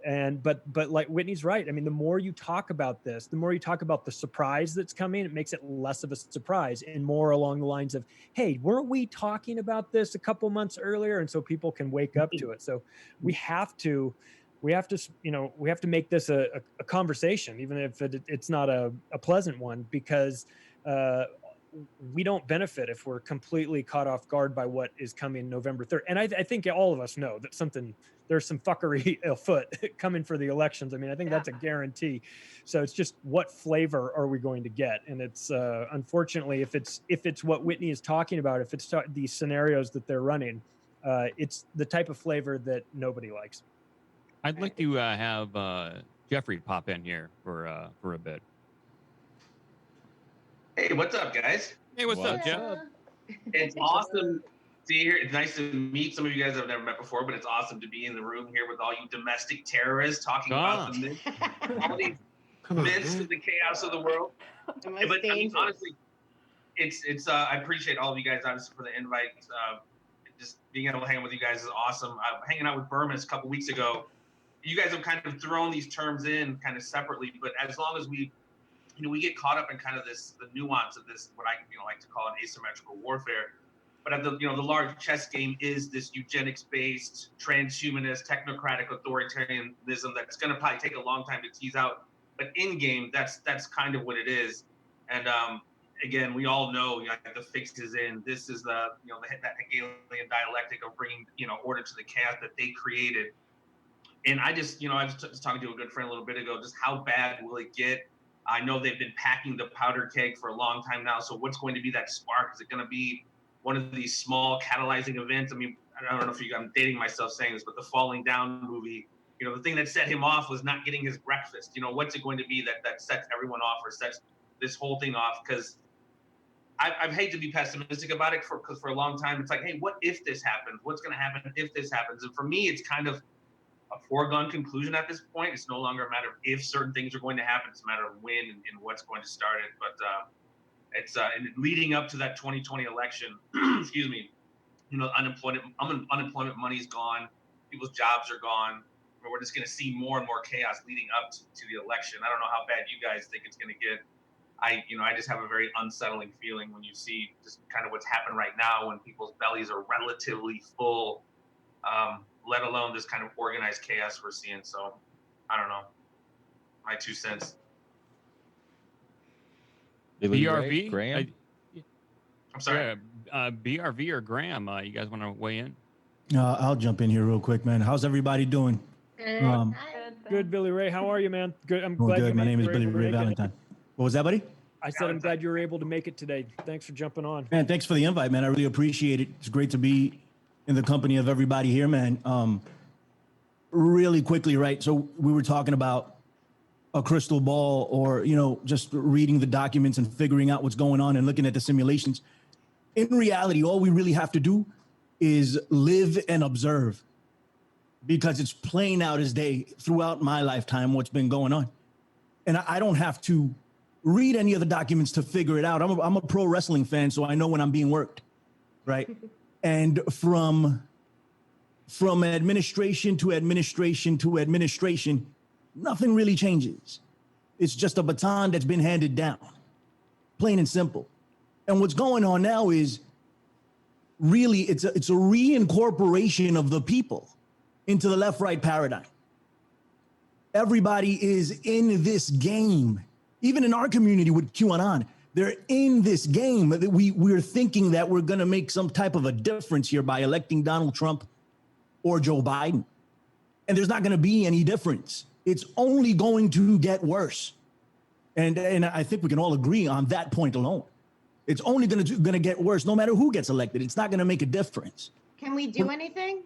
F: But like Whitney's right. I mean, the more you talk about this, the more you talk about the surprise that's coming, it makes it less of a surprise and more along the lines of, hey, weren't we talking about this a couple months earlier? And so people can wake up to it. So we have to make this a conversation, even if it's not a pleasant one, because we don't benefit if we're completely caught off guard by what is coming November 3rd. And I think all of us know that there's some fuckery afoot coming for the elections. I mean, I think that's a guarantee. So it's just, what flavor are we going to get? And it's unfortunately, if it's what Whitney is talking about, if it's these scenarios that they're running, it's the type of flavor that nobody likes.
B: I'd like to have Jeffrey pop in here for a bit.
J: Hey, what's up, guys?
B: Hey, what's up, Jeff?
J: It's awesome to see you here. It's nice to meet some of you guys I've never met before, but it's awesome to be in the room here with all you domestic terrorists talking about all these myths of the chaos of the world. But I mean, honestly, it's I appreciate all of you guys honestly for the invite. Just being able to hang out with you guys is awesome. Hanging out with Burmis a couple weeks ago, you guys have kind of thrown these terms in kind of separately, but as long as we get caught up in kind of the nuance of this, what I like to call an asymmetrical warfare. But at the large chess game is this eugenics-based, transhumanist, technocratic authoritarianism that's going to probably take a long time to tease out. But in game, that's kind of what it is. And again, we all know the fix is in. This is that Hegelian dialectic of bringing order to the chaos that they created. And I just I was talking to a good friend a little bit ago. Just how bad will it get? I know they've been packing the powder keg for a long time now. So what's going to be that spark? Is it going to be one of these small catalyzing events? I mean, I don't know if I'm dating myself saying this, but the Falling Down movie, the thing that set him off was not getting his breakfast. What's it going to be that sets everyone off or sets this whole thing off? Because I've hate to be pessimistic about it because for a long time, it's like, hey, what if this happens? What's going to happen if this happens? And for me, it's kind of a foregone conclusion at this point. It's no longer a matter of if certain things are going to happen. It's a matter of when and what's going to start it. But it's and leading up to that 2020 election, excuse me, unemployment money's gone. People's jobs are gone. We're just going to see more and more chaos leading up to the election. I don't know how bad you guys think it's going to get. I just have a very unsettling feeling when you see just kind of what's happened right now when people's bellies are relatively full. Let alone this kind of organized chaos we're seeing. So, I don't know. My 2 cents.
B: BRV?
D: Graham?
J: I'm sorry.
B: Yeah, BRV or Graham, you guys want to weigh in?
K: I'll jump in here real quick, man. How's everybody doing?
F: Good, Billy Ray. How are you, man? Good. I'm
K: Doing
F: glad
K: good.
F: you
K: My
F: made
K: name is
F: you were
K: Billy
F: able to
K: Ray
F: make it.
K: Valentine. What was that, buddy?
F: I said I'm glad you were able to make it today. Thanks for jumping on.
K: Man, thanks for the invite, man. I really appreciate it. It's great to be in the company of everybody here, man. Really quickly, right? So we were talking about a crystal ball, or just reading the documents and figuring out what's going on and looking at the simulations. In reality, all we really have to do is live and observe, because it's playing out as day throughout my lifetime what's been going on. And I don't have to read any of the documents to figure it out. I'm a pro wrestling fan, so I know when I'm being worked, right? And from administration to administration to administration, nothing really changes. It's just a baton that's been handed down, plain and simple. And what's going on now is really it's a reincorporation of the people into the left-right paradigm. Everybody is in this game. Even in our community with QAnon, they're in this game. We're thinking that we're going to make some type of a difference here by electing Donald Trump or Joe Biden. And there's not going to be any difference. It's only going to get worse. And I think we can all agree on that point alone. It's only going to get worse no matter who gets elected. It's not going to make a difference.
A: Can we do anything?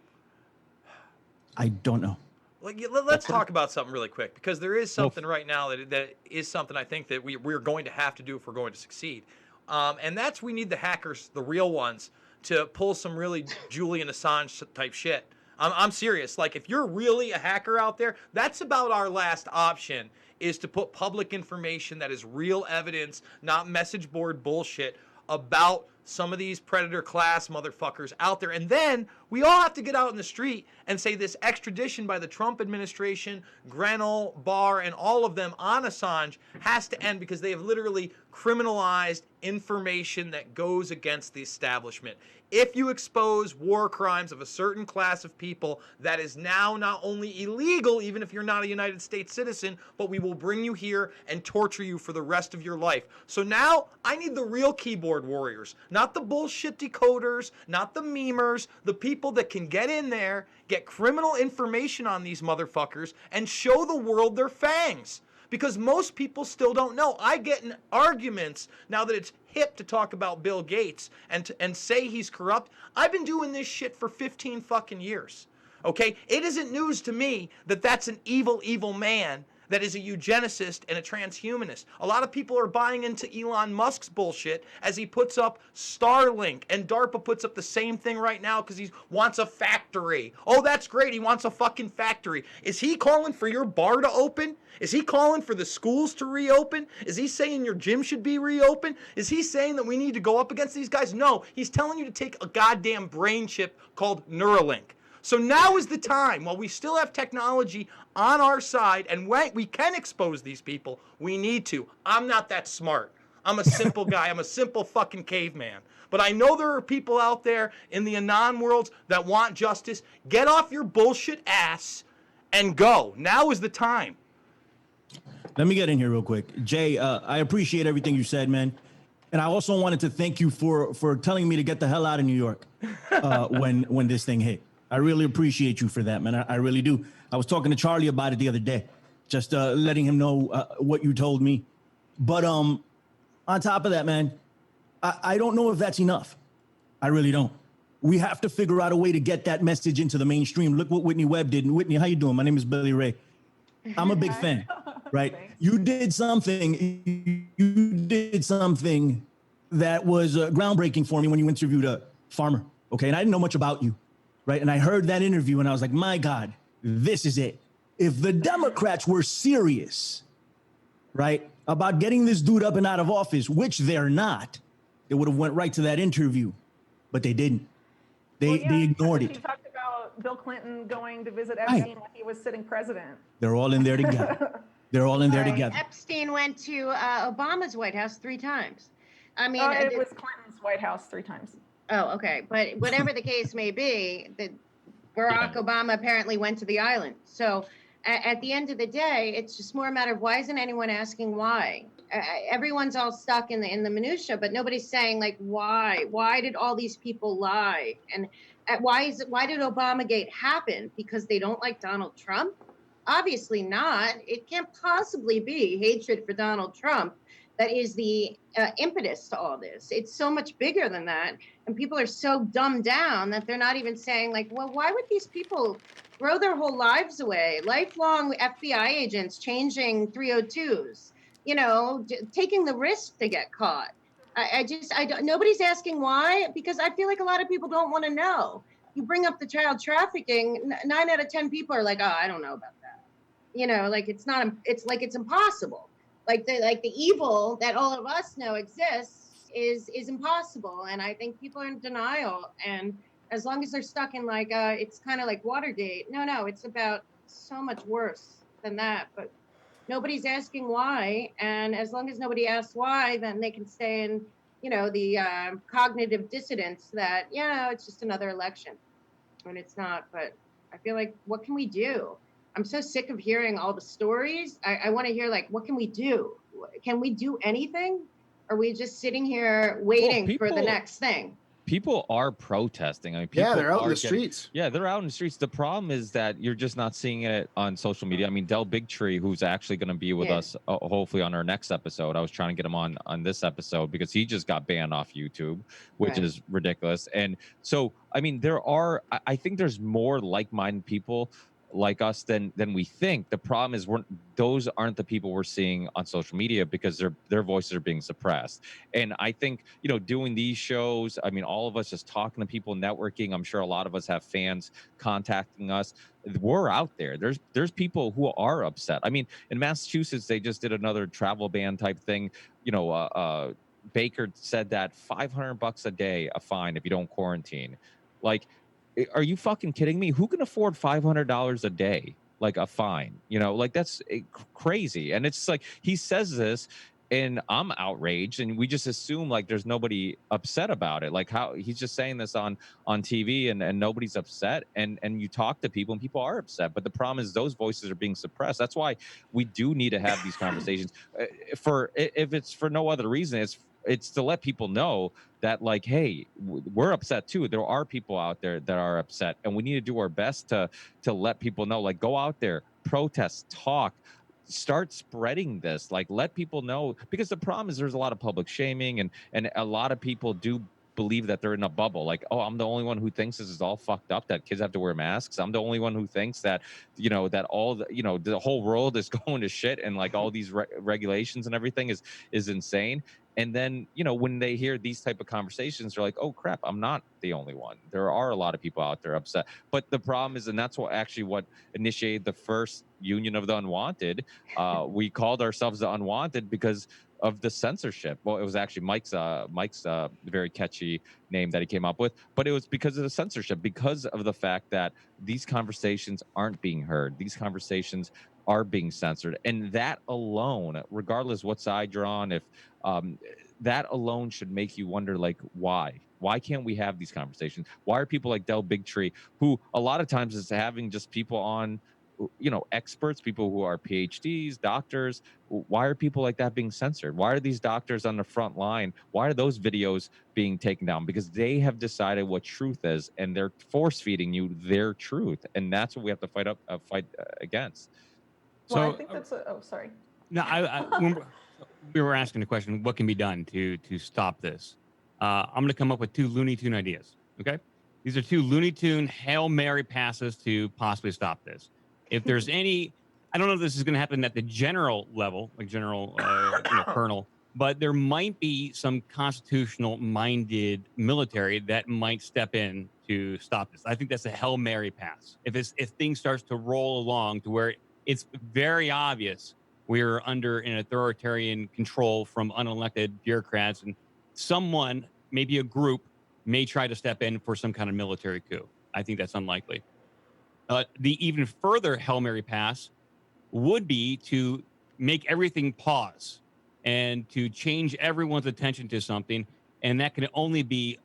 K: I don't know.
E: Let's talk about something really quick, because there is something right now that is something I think that we're going to have to do if we're going to succeed. And that's, we need the hackers, the real ones, to pull some really Julian Assange type shit. I'm serious. Like, if you're really a hacker out there, that's about our last option, is to put public information that is real evidence, not message board bullshit, about some of these predator class motherfuckers out there. And then we all have to get out in the street and say this extradition by the Trump administration, Grenell, Barr, and all of them on Assange has to end, because they have literally criminalized information that goes against the establishment. If you expose war crimes of a certain class of people, that is now not only illegal, even if you're not a United States citizen, but we will bring you here and torture you for the rest of your life. So now I need the real keyboard warriors, not the bullshit decoders, not the memers, the people that can get in there, get criminal information on these motherfuckers, and show the world their fangs. Because most people still don't know. I get in arguments now that it's hip to talk about Bill Gates and say he's corrupt. I've been doing this shit for 15 fucking years. Okay? It isn't news to me that that's an evil, evil man that is a eugenicist and a transhumanist. A lot of people are buying into Elon Musk's bullshit as he puts up Starlink, and DARPA puts up the same thing right now because he wants a factory. Oh, that's great. He wants a fucking factory. Is he calling for your bar to open? Is he calling for the schools to reopen? Is he saying your gym should be reopened? Is he saying that we need to go up against these guys? No, he's telling you to take a goddamn brain chip called Neuralink. So now is the time, while we still have technology on our side and we can expose these people, we need to. I'm not that smart. I'm a simple guy. I'm a simple fucking caveman. But I know there are people out there in the Anon worlds that want justice. Get off your bullshit ass and go. Now is the time.
K: Let me get in here real quick. Jay, I appreciate everything you said, man. And I also wanted to thank you for telling me to get the hell out of New York when this thing hit. I really appreciate you for that, man. I really do. I was talking to Charlie about it the other day, just letting him know what you told me. But on top of that, man, I don't know if that's enough. I really don't. We have to figure out a way to get that message into the mainstream. Look what Whitney Webb did. And Whitney, how you doing? My name is Billy Ray. I'm a big fan, right? You did something that was groundbreaking for me when you interviewed a farmer, okay? And I didn't know much about you. Right. And I heard that interview and I was like, my God, this is it. If the Democrats were serious, right, about getting this dude up and out of office, which they're not, they would have went right to that interview, but they didn't. They ignored it.
C: He talked about Bill Clinton going to visit Epstein when he was sitting president.
K: They're all in there together. They're all in there together.
A: Epstein went to Obama's White House 3 times. I mean,
C: it was Clinton's White House 3 times.
A: Oh, okay. But whatever the case may be, Barack Obama apparently went to the island. So at the end of the day, it's just more a matter of why isn't anyone asking why? Everyone's all stuck in the minutia, but nobody's saying like why? Why did all these people lie? And why did Obamagate happen? Because they don't like Donald Trump? Obviously not. It can't possibly be hatred for Donald Trump that is the impetus to all this. It's so much bigger than that. And people are so dumbed down that they're not even saying like, well, why would these people throw their whole lives away? Lifelong FBI agents changing 302s, you know, taking the risk to get caught. Nobody's asking why, because I feel like a lot of people don't want to know. You bring up the child trafficking, 9 out of 10 people are like, oh, I don't know about that. You know, like it's impossible. Like the evil that all of us know exists is impossible. And I think people are in denial. And as long as they're stuck in like, it's kind of like Watergate. No, it's about so much worse than that. But nobody's asking why. And as long as nobody asks why, then they can stay in, you know, the cognitive dissonance that, it's just another election. When it's not. But I feel like, what can we do? I'm so sick of hearing all the stories. I want to hear like, what can we do? Can we do anything? Are we just sitting here waiting for the next thing?
D: People are protesting. I mean, people
G: they're out in the streets.
D: Yeah, they're out in the streets. The problem is that you're just not seeing it on social media. I mean, Del Bigtree, who's actually going to be with us, hopefully on our next episode. I was trying to get him on this episode because he just got banned off YouTube, which is ridiculous. And so, I mean, I think there's more like-minded people like us than we think. The problem is those aren't the people we're seeing on social media because their voices are being suppressed. And I think, you know, doing these shows, I mean, all of us just talking to people, networking, I'm sure a lot of us have fans contacting us. We're out there. There's people who are upset. I mean, in Massachusetts, they just did another travel ban type thing. You know, Baker said that $500 a day, a fine if you don't quarantine. Like, are you fucking kidding me? Who can afford $500 a day, like a fine? You know, like that's crazy. And it's like he says this, and I'm outraged, and we just assume like there's nobody upset about it. Like how he's just saying this on TV, and nobody's upset. And you talk to people, and people are upset. But the problem is those voices are being suppressed. That's why we do need to have these conversations. If it's for no other reason, it's to let people know that like, hey, we're upset too. There are people out there that are upset, and we need to do our best to let people know, like, go out there, protest, talk, start spreading this, like let people know, because the problem is there's a lot of public shaming, and a lot of people do believe that they're in a bubble. Like, oh, I'm the only one who thinks this is all fucked up, that kids have to wear masks. I'm the only one who thinks that, you know, that all the, you know, the whole world is going to shit, and like all these regulations and everything is insane. And then, you know, when they hear these type of conversations, they're like, oh crap, I'm not the only one. There are a lot of people out there upset. But the problem is, and that's what initiated the first union of the Unwanted. We called ourselves the Unwanted because of the censorship. Well, it was actually Mike's very catchy name that he came up with, but it was because of the censorship, because of the fact that these conversations aren't being heard. These conversations are being censored, and that alone, regardless what side you're on, if that alone should make you wonder, like, why can't we have these conversations? Why are people like Del Bigtree, who a lot of times is having just people on, you know, experts, people who are PhDs, doctors, why are people like that being censored? Why are these doctors on the front line? Why are those videos being taken down? Because they have decided what truth is, and they're force feeding you their truth, and that's what we have to fight against.
C: Well, I think that's sorry.
B: No, when we were asking the question, what can be done to stop this? I'm going to come up with 2 Looney Tune ideas. Okay, these are 2 Looney Tune Hail Mary passes to possibly stop this. If there's any, I don't know if this is going to happen at the general level, like general colonel, but there might be some constitutional-minded military that might step in to stop this. I think that's a Hail Mary pass. If things starts to roll along to where it's very obvious we're under an authoritarian control from unelected bureaucrats, and someone, maybe a group, may try to step in for some kind of military coup. I think that's unlikely. The even further Hail Mary pass would be to make everything pause and to change everyone's attention to something, and that can only be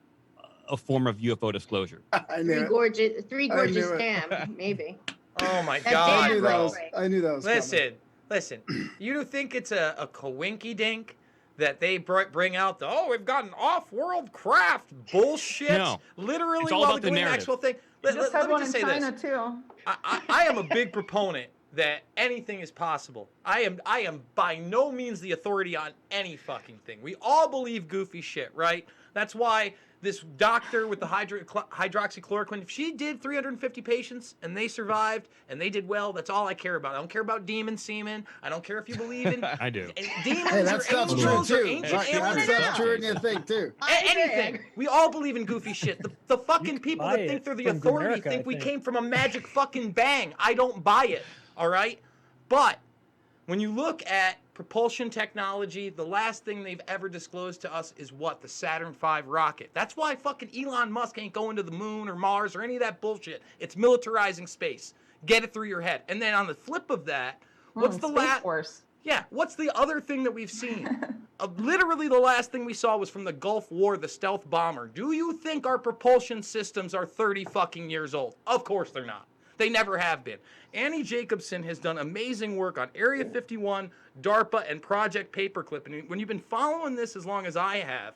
B: a form of UFO disclosure.
A: Three Gorges Dam, maybe.
E: Oh my
A: That's
E: God,
A: damn
E: bro.
A: right.
G: I knew that was
E: Listen. You think it's a coinky dink that they bring out we've got an off-world craft bullshit?
B: No.
E: Literally,
B: It's all
E: while
B: about
E: they're
B: the
E: doing the
B: narrative.
E: actual thing.
C: Just had
E: Let me
C: one
E: just
C: in
E: say
C: China
E: this.
C: too.
E: I am a big proponent that anything is possible. I am by no means the authority on any fucking thing. We all believe goofy shit, right? That's why this doctor with the hydroxychloroquine, if she did 350 patients and they survived and they did well, that's all I care about. I don't care about demon semen. I don't care if you believe in
B: I do.
E: demons
G: Hey,
E: or
G: that stuff's true
E: angels or
G: too.
E: ancient
G: That
E: aliens.
G: stuff's true in your thing too.
E: Anything. We all believe in goofy shit. The fucking people
F: buy
E: that think
F: it
E: they're the
F: from
E: authority
F: Grimerica,
E: think
F: I
E: we
F: think.
E: came from a magic fucking bang. I don't buy it. All right? But when you look at propulsion technology, the last thing they've ever disclosed to us is what? The Saturn V rocket. That's why fucking Elon Musk ain't going to the moon or Mars or any of that bullshit. It's militarizing space. Get it through your head. And then on the flip of that, what's the
C: Space
E: last?
C: Force.
E: Yeah, what's the other thing that we've seen? Literally the last thing we saw was from the Gulf War, the stealth bomber. Do you think our propulsion systems are 30 fucking years old? Of course they're not. They never have been. Annie Jacobson has done amazing work on Area 51, DARPA, and Project Paperclip. And when you've been following this as long as I have,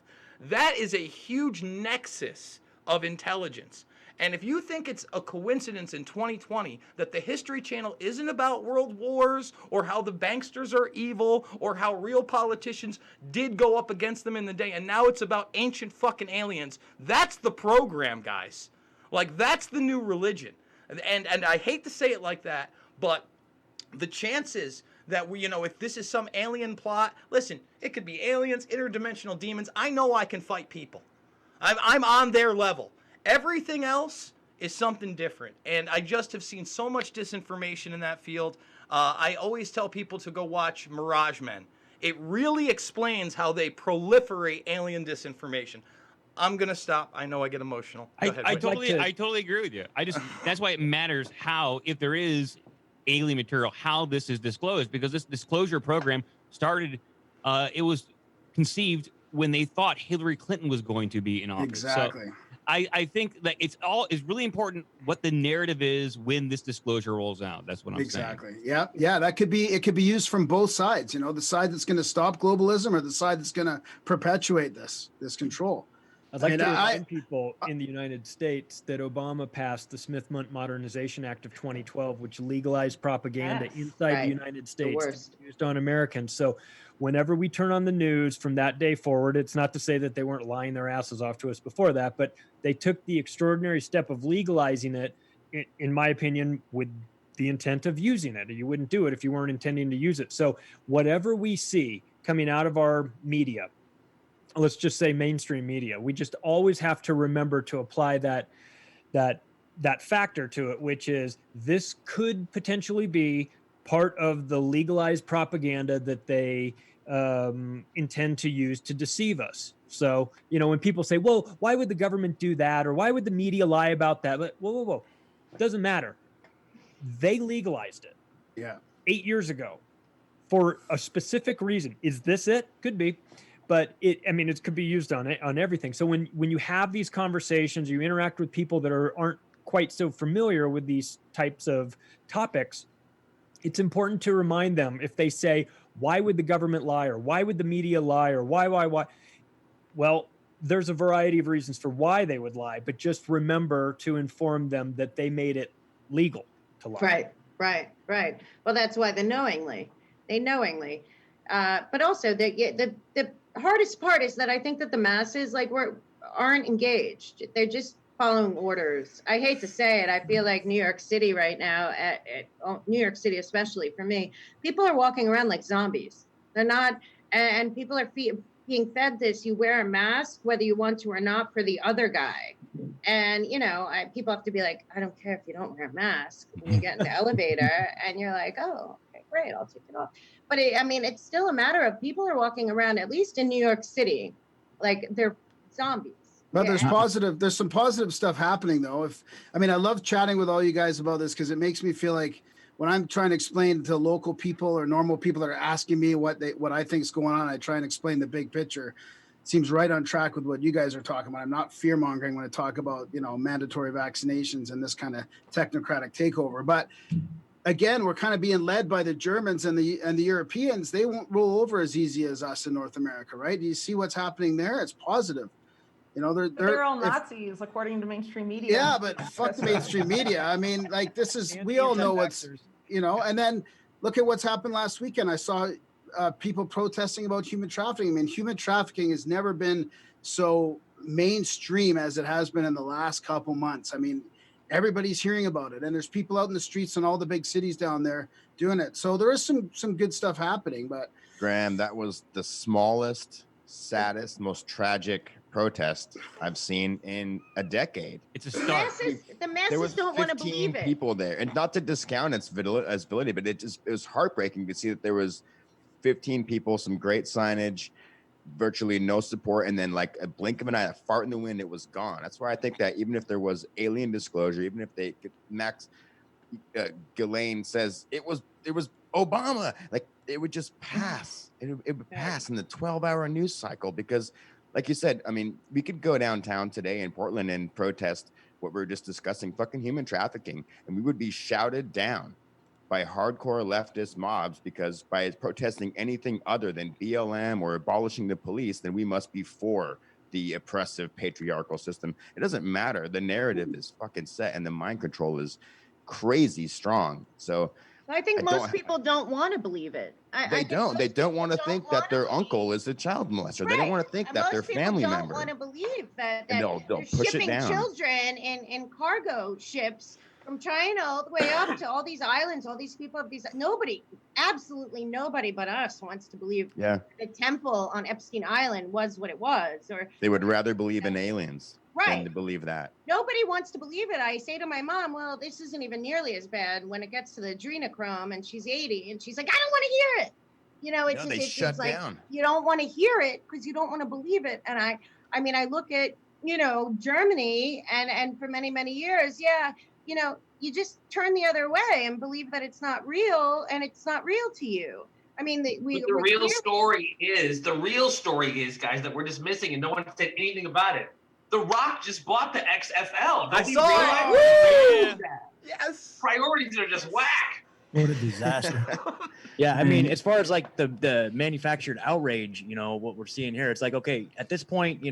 E: that is a huge nexus of intelligence. And if you think it's a coincidence in 2020 that the History Channel isn't about world wars or how the banksters are evil or how real politicians did go up against them in the day, and now it's about ancient fucking aliens, that's the program, guys. Like, that's the new religion. And I hate to say it like that, but the chances that we, if this is some alien plot, listen, it could be aliens, interdimensional demons. I know I can fight people. I'm on their level. Everything else is something different. And I just have seen so much disinformation in that field. I always tell people to go watch Mirage Men. It really explains how they proliferate alien disinformation. I'm gonna stop. I know I get emotional. Go ahead.
B: I totally agree with you. That's why it matters how, if there is alien material, how this is disclosed, because this disclosure program started. It was conceived when they thought Hillary Clinton was going to be in office.
G: Exactly.
B: So I think that it's really important what the narrative is when this disclosure rolls out. That's what I'm saying.
G: Exactly. Yeah. It could be used from both sides. The side that's going to stop globalism or the side that's going to perpetuate this control.
F: I'd like to remind people in the United States that Obama passed the Smith Modernization Act of 2012, which legalized propaganda inside the United States to be used on Americans. So whenever we turn on the news from that day forward, it's not to say that they weren't lying their asses off to us before that, but they took the extraordinary step of legalizing it, in my opinion, with the intent of using it. You wouldn't do it if you weren't intending to use it. So whatever we see coming out of our media, let's just say mainstream media, we just always have to remember to apply that factor to it, which is this could potentially be part of the legalized propaganda that they intend to use to deceive us. So, when people say, well, why would the government do that? Or why would the media lie about that? But whoa. It doesn't matter. They legalized it 8 years ago for a specific reason. Is this it? Could be. But it could be used on everything. So when you have these conversations, you interact with people that aren't quite so familiar with these types of topics, it's important to remind them if they say, why would the government lie? Or why would the media lie? Or why? Well, there's a variety of reasons for why they would lie, but just remember to inform them that they made it legal to lie.
A: Right. Well, that's why they knowingly. But also the hardest part is that I think that the masses aren't engaged. They're just following orders. I hate to say it. I feel like New York City right now, New York City especially for me, people are walking around like zombies. They're not, and people are being fed this. You wear a mask whether you want to or not for the other guy. And people have to be like, I don't care if you don't wear a mask when you get in the elevator, and you're like, oh, okay, great, I'll take it off. But it's still a matter of people are walking around, at least in New York City, like they're zombies.
G: But there's some positive stuff happening though. I love chatting with all you guys about this because it makes me feel like when I'm trying to explain to local people or normal people that are asking me what I think is going on, I try and explain the big picture. seems right on track with what you guys are talking about. I'm not fear mongering when I talk about, mandatory vaccinations and this kind of technocratic takeover. But again, we're kind of being led by the Germans and the Europeans. They won't roll over as easy as us in North America, right? Do you see what's happening there? It's positive.
C: They're all Nazis, according to mainstream media.
G: Yeah, but fuck the mainstream media. I mean, like, this is, we all know what's, and then look at what's happened last weekend. I saw people protesting about human trafficking. I mean, human trafficking has never been so mainstream as it has been in the last couple months. I mean, everybody's hearing about it, and there's people out in the streets in all the big cities down there doing it. So there is some good stuff happening. But
H: Graham, that was the smallest, saddest, most tragic protest I've seen in a decade.
B: It's a start.
A: The masses don't want to believe it.
H: People there, and not to discount its validity, but it was heartbreaking to see that there was 15 people, some great signage, virtually no support, and then like a blink of an eye, a fart in the wind, it was gone. That's why I think that even if there was alien disclosure, even if they Max Ghislaine says it was Obama, like it would just pass. It would pass in the 12-hour news cycle because, like you said, I mean, we could go downtown today in Portland and protest what we were just discussing, fucking human trafficking, and we would be shouted down by hardcore leftist mobs because by protesting anything other than BLM or abolishing the police, then we must be for the oppressive patriarchal system. It doesn't matter. The narrative is fucking set and the mind control is crazy strong. So
A: I think most people don't want to believe it.
H: They don't want to think that their uncle is a child molester. Right. They don't want to think that their family member.
A: Most people don't want to believe that
H: they'll push
A: shipping
H: it down.
A: Children in cargo ships from China all the way up to all these islands, all these people have these. Nobody, absolutely nobody but us wants to believe the temple on Epstein Island was what it was. Or
H: they would rather believe in aliens than to believe that.
A: Nobody wants to believe it. I say to my mom, well, this isn't even nearly as bad when it gets to the adrenochrome and she's 80 and she's like, I don't want to hear it. It's like
H: down.
A: You don't want to hear it because you don't want to believe it. And I mean, I look at, Germany and for many, many years, you just turn the other way and believe that it's not real and it's not real to you. I mean, the real
J: story is, guys, that we're just missing and no one said anything about it. The Rock just bought the XFL.
E: I saw it. Yes.
J: Priorities are just whack.
K: What a disaster.
I: Yeah, I mean, as far as like the manufactured outrage, what we're seeing here, it's like, okay, at this point,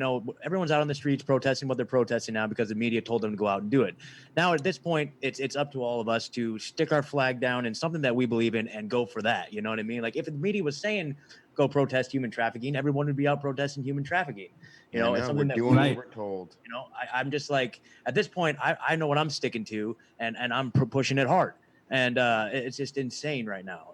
I: everyone's out on the streets protesting what they're protesting now because the media told them to go out and do it. Now, at this point, it's up to all of us to stick our flag down in something that we believe in and go for that. You know what I mean? Like if the media was saying go protest human trafficking, everyone would be out protesting human trafficking. It's something
H: we're
I: that
H: doing what we're told.
I: I'm just like, at this point, I know what I'm sticking to and I'm pushing it hard. And it's just insane right now.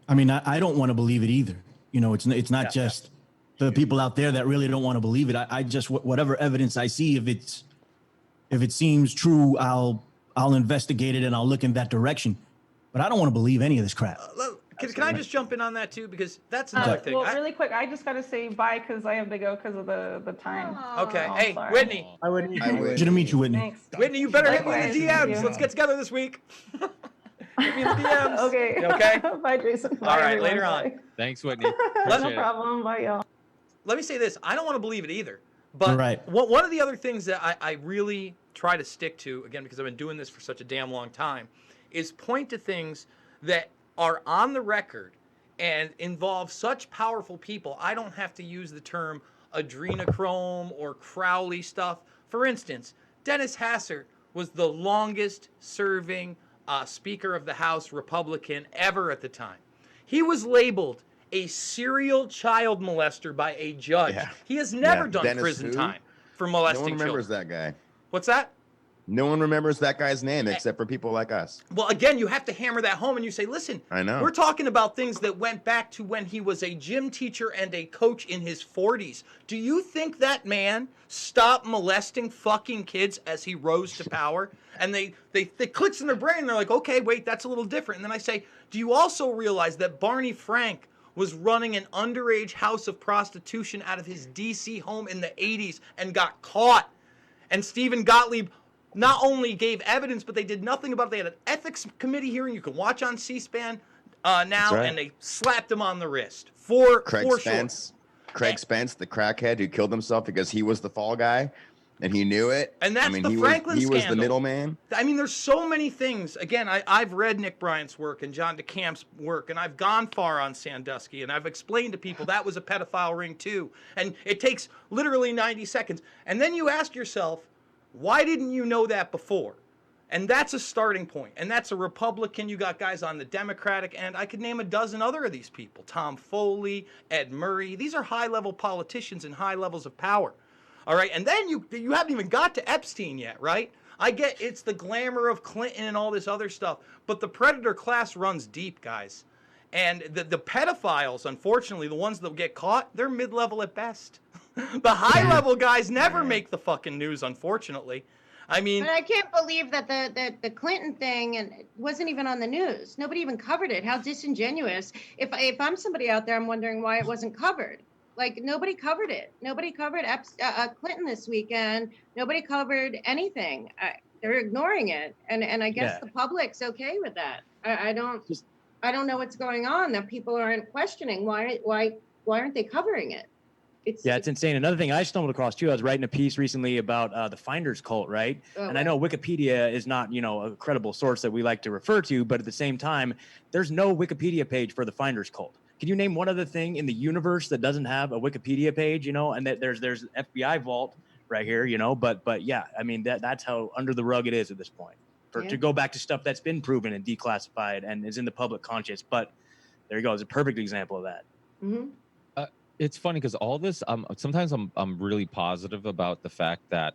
K: I mean, I don't want to believe it either. It's not just the people out there that really don't want to believe it. I just whatever evidence I see, if it seems true, I'll investigate it and I'll look in that direction. But I don't want to believe any of this crap.
E: Can I just jump in on that too? Because that's another thing.
C: Well, really quick, I just got to say bye because I have to go because of the time.
E: Okay.
C: Oh,
E: hey,
C: sorry.
E: Whitney.
K: Hi, Whitney. Good to meet you, Whitney.
C: Thanks.
E: Whitney, you better hit me in
C: Likewise.
E: the DMs. Let's get together this week. Hit me in the DMs.
C: Okay.
E: You okay?
C: Bye, Jason. Bye,
E: All right,
C: everyone.
E: later on.
C: Bye.
B: Thanks, Whitney.
C: No problem. Bye, y'all.
E: Let me say this. I don't want to believe it either. But
K: Right.
E: one of the other things that I really try to stick to, again, because I've been doing this for such a damn long time, is point to things that are on the record and involve such powerful people. I don't have to use the term adrenochrome or Crowley stuff. For instance, Dennis Hassert was the longest serving Speaker of the House Republican ever at the time. He was labeled a serial child molester by a judge.
H: Yeah.
E: He has never done
H: Dennis
E: prison
H: who?
E: time for molesting
H: No one remembers
E: children.
H: that guy.
E: What's that?
H: No one remembers that guy's name except for people like us.
E: Well, again, you have to hammer that home and you say, listen,
H: I know.
E: We're talking about things that went back to when he was a gym teacher and a coach in his 40s. Do you think that man stopped molesting fucking kids as he rose to power? And they clicks in their brain. They're like, okay, wait, that's a little different. And then I say, do you also realize that Barney Frank was running an underage house of prostitution out of his D.C. home in the 80s and got caught? And Stephen Gottlieb not only gave evidence, but they did nothing about it. They had an ethics committee hearing you can watch on C-SPAN now,
H: right.
E: and they slapped him on the wrist for
H: Craig
E: sure.
H: Spence. Craig Spence, the crackhead who killed himself because he was the fall guy, and he knew it.
E: And that's the
H: he
E: Franklin
H: was, he was the
E: scandal.
H: middleman.
E: I mean, there's so many things. Again, I've read Nick Bryant's work and John DeCamp's work, and I've gone far on Sandusky, and I've explained to people that was a pedophile ring too. And it takes literally 90 seconds. And then you ask yourself, why didn't you know that before? And that's a starting point. And that's a Republican. You got guys on the Democratic end. I could name a dozen other of these people. Tom Foley, Ed Murray. These are high-level politicians and high levels of power. All right, and then you haven't even got to Epstein yet, right? I get it's the glamour of Clinton and all this other stuff, but the predator class runs deep, guys. And the pedophiles, unfortunately, the ones that get caught, they're mid-level at best. The high-level guys never make the fucking news, unfortunately. I mean,
A: but I can't believe that the Clinton thing and wasn't even on the news. Nobody even covered it. How disingenuous. If I'm somebody out there, I'm wondering why it wasn't covered. Like, nobody covered it. Nobody covered Clinton this weekend. Nobody covered anything. They're ignoring it, and I guess the public's okay with that. I don't know what's going on. That people aren't questioning why aren't they covering it?
I: It's insane. Another thing I stumbled across too, I was writing a piece recently about the Finders cult, right? And I know Wikipedia is not, a credible source that we like to refer to, but at the same time, there's no Wikipedia page for the Finders cult. Can you name one other thing in the universe that doesn't have a Wikipedia page, and that there's FBI vault right here, but yeah, I mean, that's how under the rug it is at this point to go back to stuff that's been proven and declassified and is in the public conscious. But there you go. It's a perfect example of that.
A: Mm-hmm.
D: It's funny because all this, sometimes I'm really positive about the fact that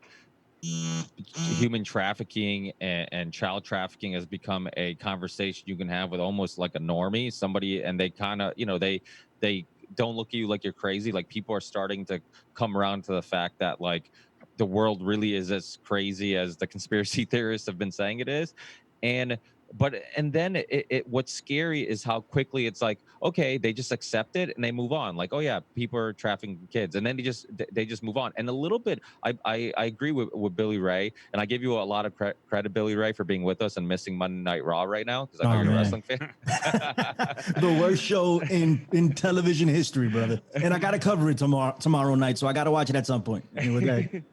D: human trafficking and child trafficking has become a conversation you can have with almost like a normie, somebody, and they kind of, they don't look at you like you're crazy. Like, people are starting to come around to the fact that, like, the world really is as crazy as the conspiracy theorists have been saying it is. And then what's scary is how quickly it's like, okay, they just accept it and they move on. Like, oh yeah, people are trafficking kids, and then they just move on. And a little bit, I agree with Billy Ray, and I give you a lot of credit, Billy Ray, for being with us and missing Monday Night Raw right now, because I know you're a wrestling fan.
K: The worst show in television history, brother. And I got to cover it tomorrow night, so I got to watch it at some point. Anyway,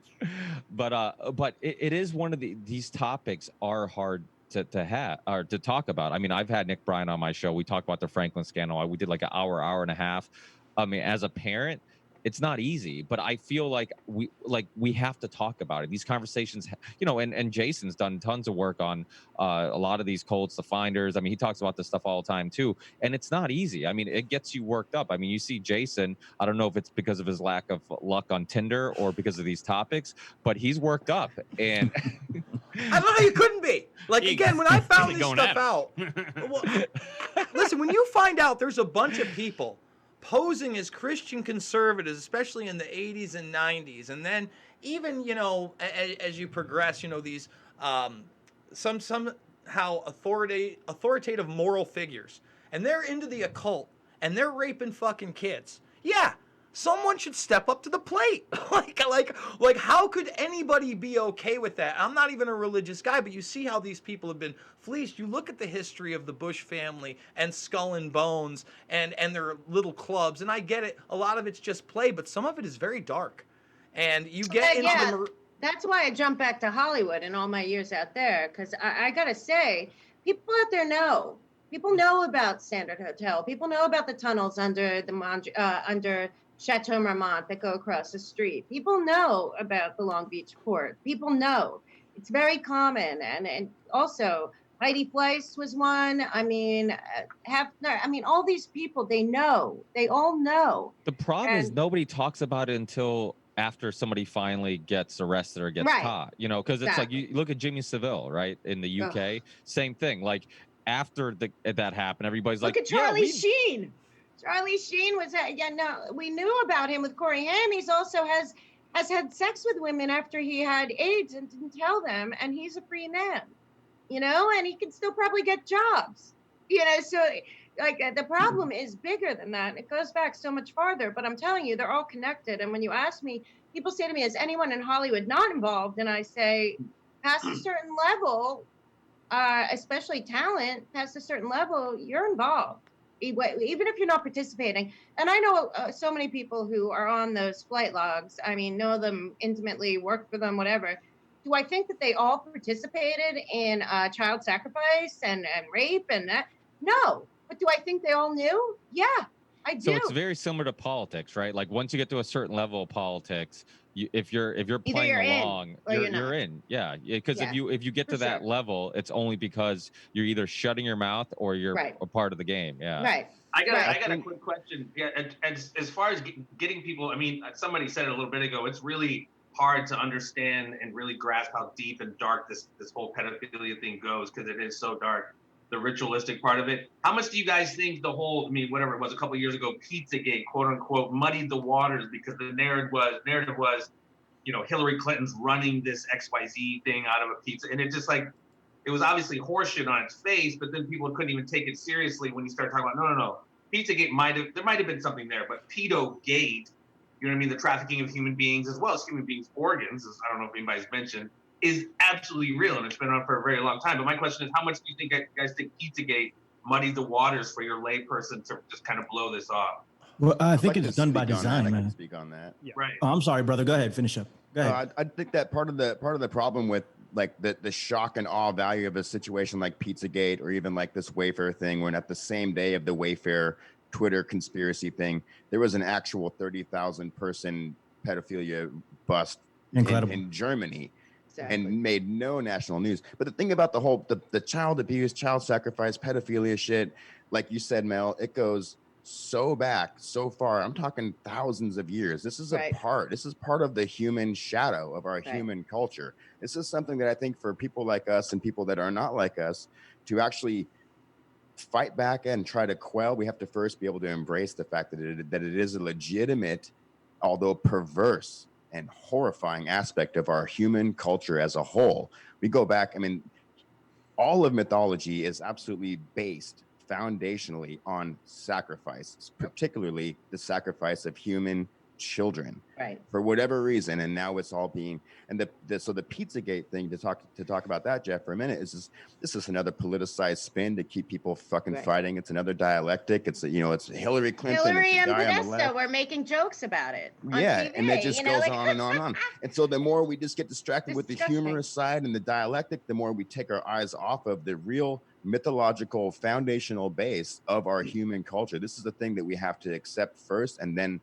D: but it is one of these topics are hard to have or to talk about. I mean, I've had Nick Bryant on my show. We talked about the Franklin scandal. We did like an hour and a half. I mean, as a parent, it's not easy, but I feel like we have to talk about it. These conversations, and Jason's done tons of work on a lot of these cults, the Finders. I mean, he talks about this stuff all the time too, and it's not easy. I mean, it gets you worked up. I mean, you see Jason, I don't know if it's because of his lack of luck on Tinder or because of these topics, but he's worked up. And
E: I don't know how you couldn't be. Like, again, when I found this stuff out, listen, when you find out there's a bunch of people posing as Christian conservatives, especially in the 80s and 90s, and then even, as you progress, these somehow authoritative moral figures, and they're into the occult, and they're raping fucking kids. Yeah, someone should step up to the plate. like how could anybody be okay with that? I'm not even a religious guy, but you see how these people have been fleeced. You look at the history of the Bush family and Skull and Bones and their little clubs, and I get it. A lot of it's just play, but some of it is very dark. And you get into
A: that's why I jumped back to Hollywood in all my years out there, because I gotta say, people out there know. People know about Standard Hotel. People know about the tunnels under under Chateau Marmont that go across the street. People know about the Long Beach port. People know. It's very common. And also, Heidi Fleiss was one. I mean, all these people, they know. They all know.
D: The problem is nobody talks about it until after somebody finally gets arrested or gets caught, because it's like, you look at Jimmy Savile, right? In the UK, same thing. Like, after that happened, everybody's like,
A: look at Charlie Sheen. Charlie Sheen was, we knew about him with Corey Haim. He's also has had sex with women after he had AIDS and didn't tell them, and he's a free man, and he can still probably get jobs, so like the problem is bigger than that. It goes back so much farther, but I'm telling you, they're all connected. And when you ask me, people say to me, is anyone in Hollywood not involved? And I say, past a certain level, especially talent, past a certain level, you're involved. even if you're not participating. And I know so many people who are on those flight logs. I mean, know them intimately, work for them, whatever. Do I think that they all participated in child sacrifice and rape and that? No. But do I think they all knew? Yeah, I do.
D: So it's very similar to politics, right? Like once you get to a certain level of politics, if you're playing along, you're in. Yeah, because if you get to that level, it's only because you're either shutting your mouth or you're a part of the game. Yeah.
A: Right.
J: I got a quick question. Yeah, and as far as getting people, I mean, somebody said it a little bit ago. It's really hard to understand and really grasp how deep and dark this whole pedophilia thing goes, because it is so dark. The ritualistic part of it. How much do you guys think the whole, I mean, whatever it was a couple of years ago, Pizzagate, quote unquote, muddied the waters because the narrative was, you know, Hillary Clinton's running this XYZ thing out of a pizza, and it just like, it was obviously horseshit on its face, but then people couldn't even take it seriously when you start talking about no. Pizzagate there might have been something there, but Pedogate, you know what I mean, the trafficking of human beings as well as human beings' organs, as I don't know if anybody's mentioned, is absolutely real, and it's been on for a very long time. But my question is, how much do you think you guys think Pizzagate muddied the waters for your layperson to just kind of blow this off?
K: Well, I think it's done by design, man.
H: I can speak on that.
F: Yeah.
J: Right.
K: Oh, I'm sorry, brother. Go ahead. Finish up. Go ahead.
H: I think that part of the problem with like the shock and awe value of a situation like Pizzagate or even like this Wayfair thing, when at the same day of the Wayfair Twitter conspiracy thing, there was an actual 30,000 person pedophilia bust in Germany. Exactly. And made no national news. But the thing about the whole the child abuse, child sacrifice, pedophilia shit, like you said, Mel, it goes so back, so far. I'm talking thousands of years. This is this is part of the human shadow of our human culture. This is something that I think for people like us and people that are not like us to actually fight back and try to quell, we have to first be able to embrace the fact that it is a legitimate, although perverse and horrifying aspect of our human culture as a whole. We go back, I mean, all of mythology is absolutely based foundationally on sacrifice, particularly the sacrifice of human children, for whatever reason. And now it's all being, and so the Pizzagate thing, to talk about that, Jeff, for a minute, this is another politicized spin to keep people fucking fighting. It's another dialectic. It's it's Hillary Clinton,
A: Hillary and Podesta were making jokes about it on TV,
H: and it just goes on and on and on. And so the more we just get distracted with the humorous side and the dialectic, the more we take our eyes off of the real mythological foundational base of our human culture. This is the thing that we have to accept first, and then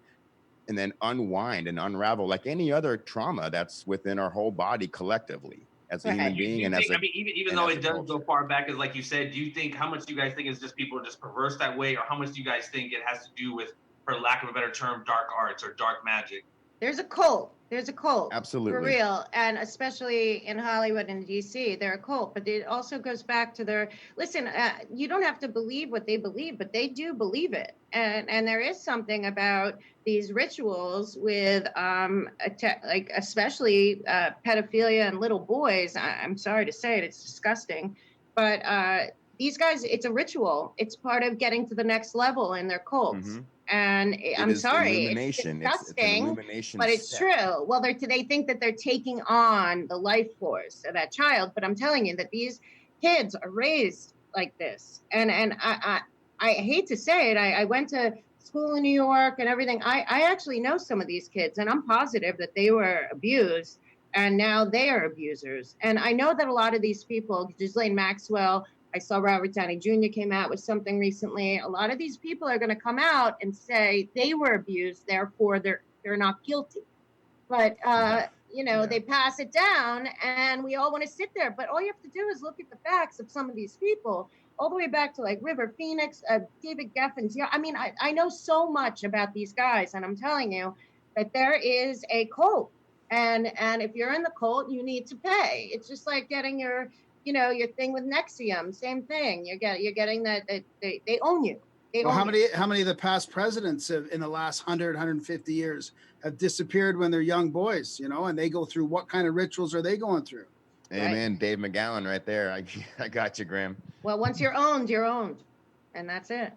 H: unwind and unravel like any other trauma that's within our whole body collectively as a human being. And
J: even though it doesn't go far back, as like you said, do you think, how much do you guys think is just people are just perverse that way, or how much do you guys think it has to do with, for lack of a better term, dark arts or dark magic?
A: There's a cult.
H: Absolutely.
A: For real. And especially in Hollywood and DC, they're a cult. But it also goes back to their, listen, you don't have to believe what they believe, but they do believe it. And there is something about these rituals with, like, especially pedophilia and little boys. I'm sorry to say it, it's disgusting. But these guys, it's a ritual. It's part of getting to the next level in their cults. Mm-hmm. And I'm sorry, it's disgusting, but it's true. Well, they think that they're taking on the life force of that child, but I'm telling you that these kids are raised like this. And I hate to say it, I went to school in New York and everything. I actually know some of these kids, and I'm positive that they were abused, and now they are abusers. And I know that a lot of these people, Ghislaine Maxwell, I saw Robert Downey Jr. came out with something recently. A lot of these people are going to come out and say they were abused, therefore they're not guilty. But they pass it down, and we all want to sit there. But all you have to do is look at the facts of some of these people, all the way back to like River Phoenix, David Geffens. Yeah, I mean, I know so much about these guys, and I'm telling you that there is a cult, and if you're in the cult, you need to pay. It's just like getting your thing with Nexium, same thing. You're getting that they own you.
G: How many of the past presidents in the last 150 years have disappeared when they're young boys, and they go through, what kind of rituals are they going through?
H: Amen. Dave McGowan right there. I got you, Graham.
A: Well, once you're owned, you're owned. And that's it.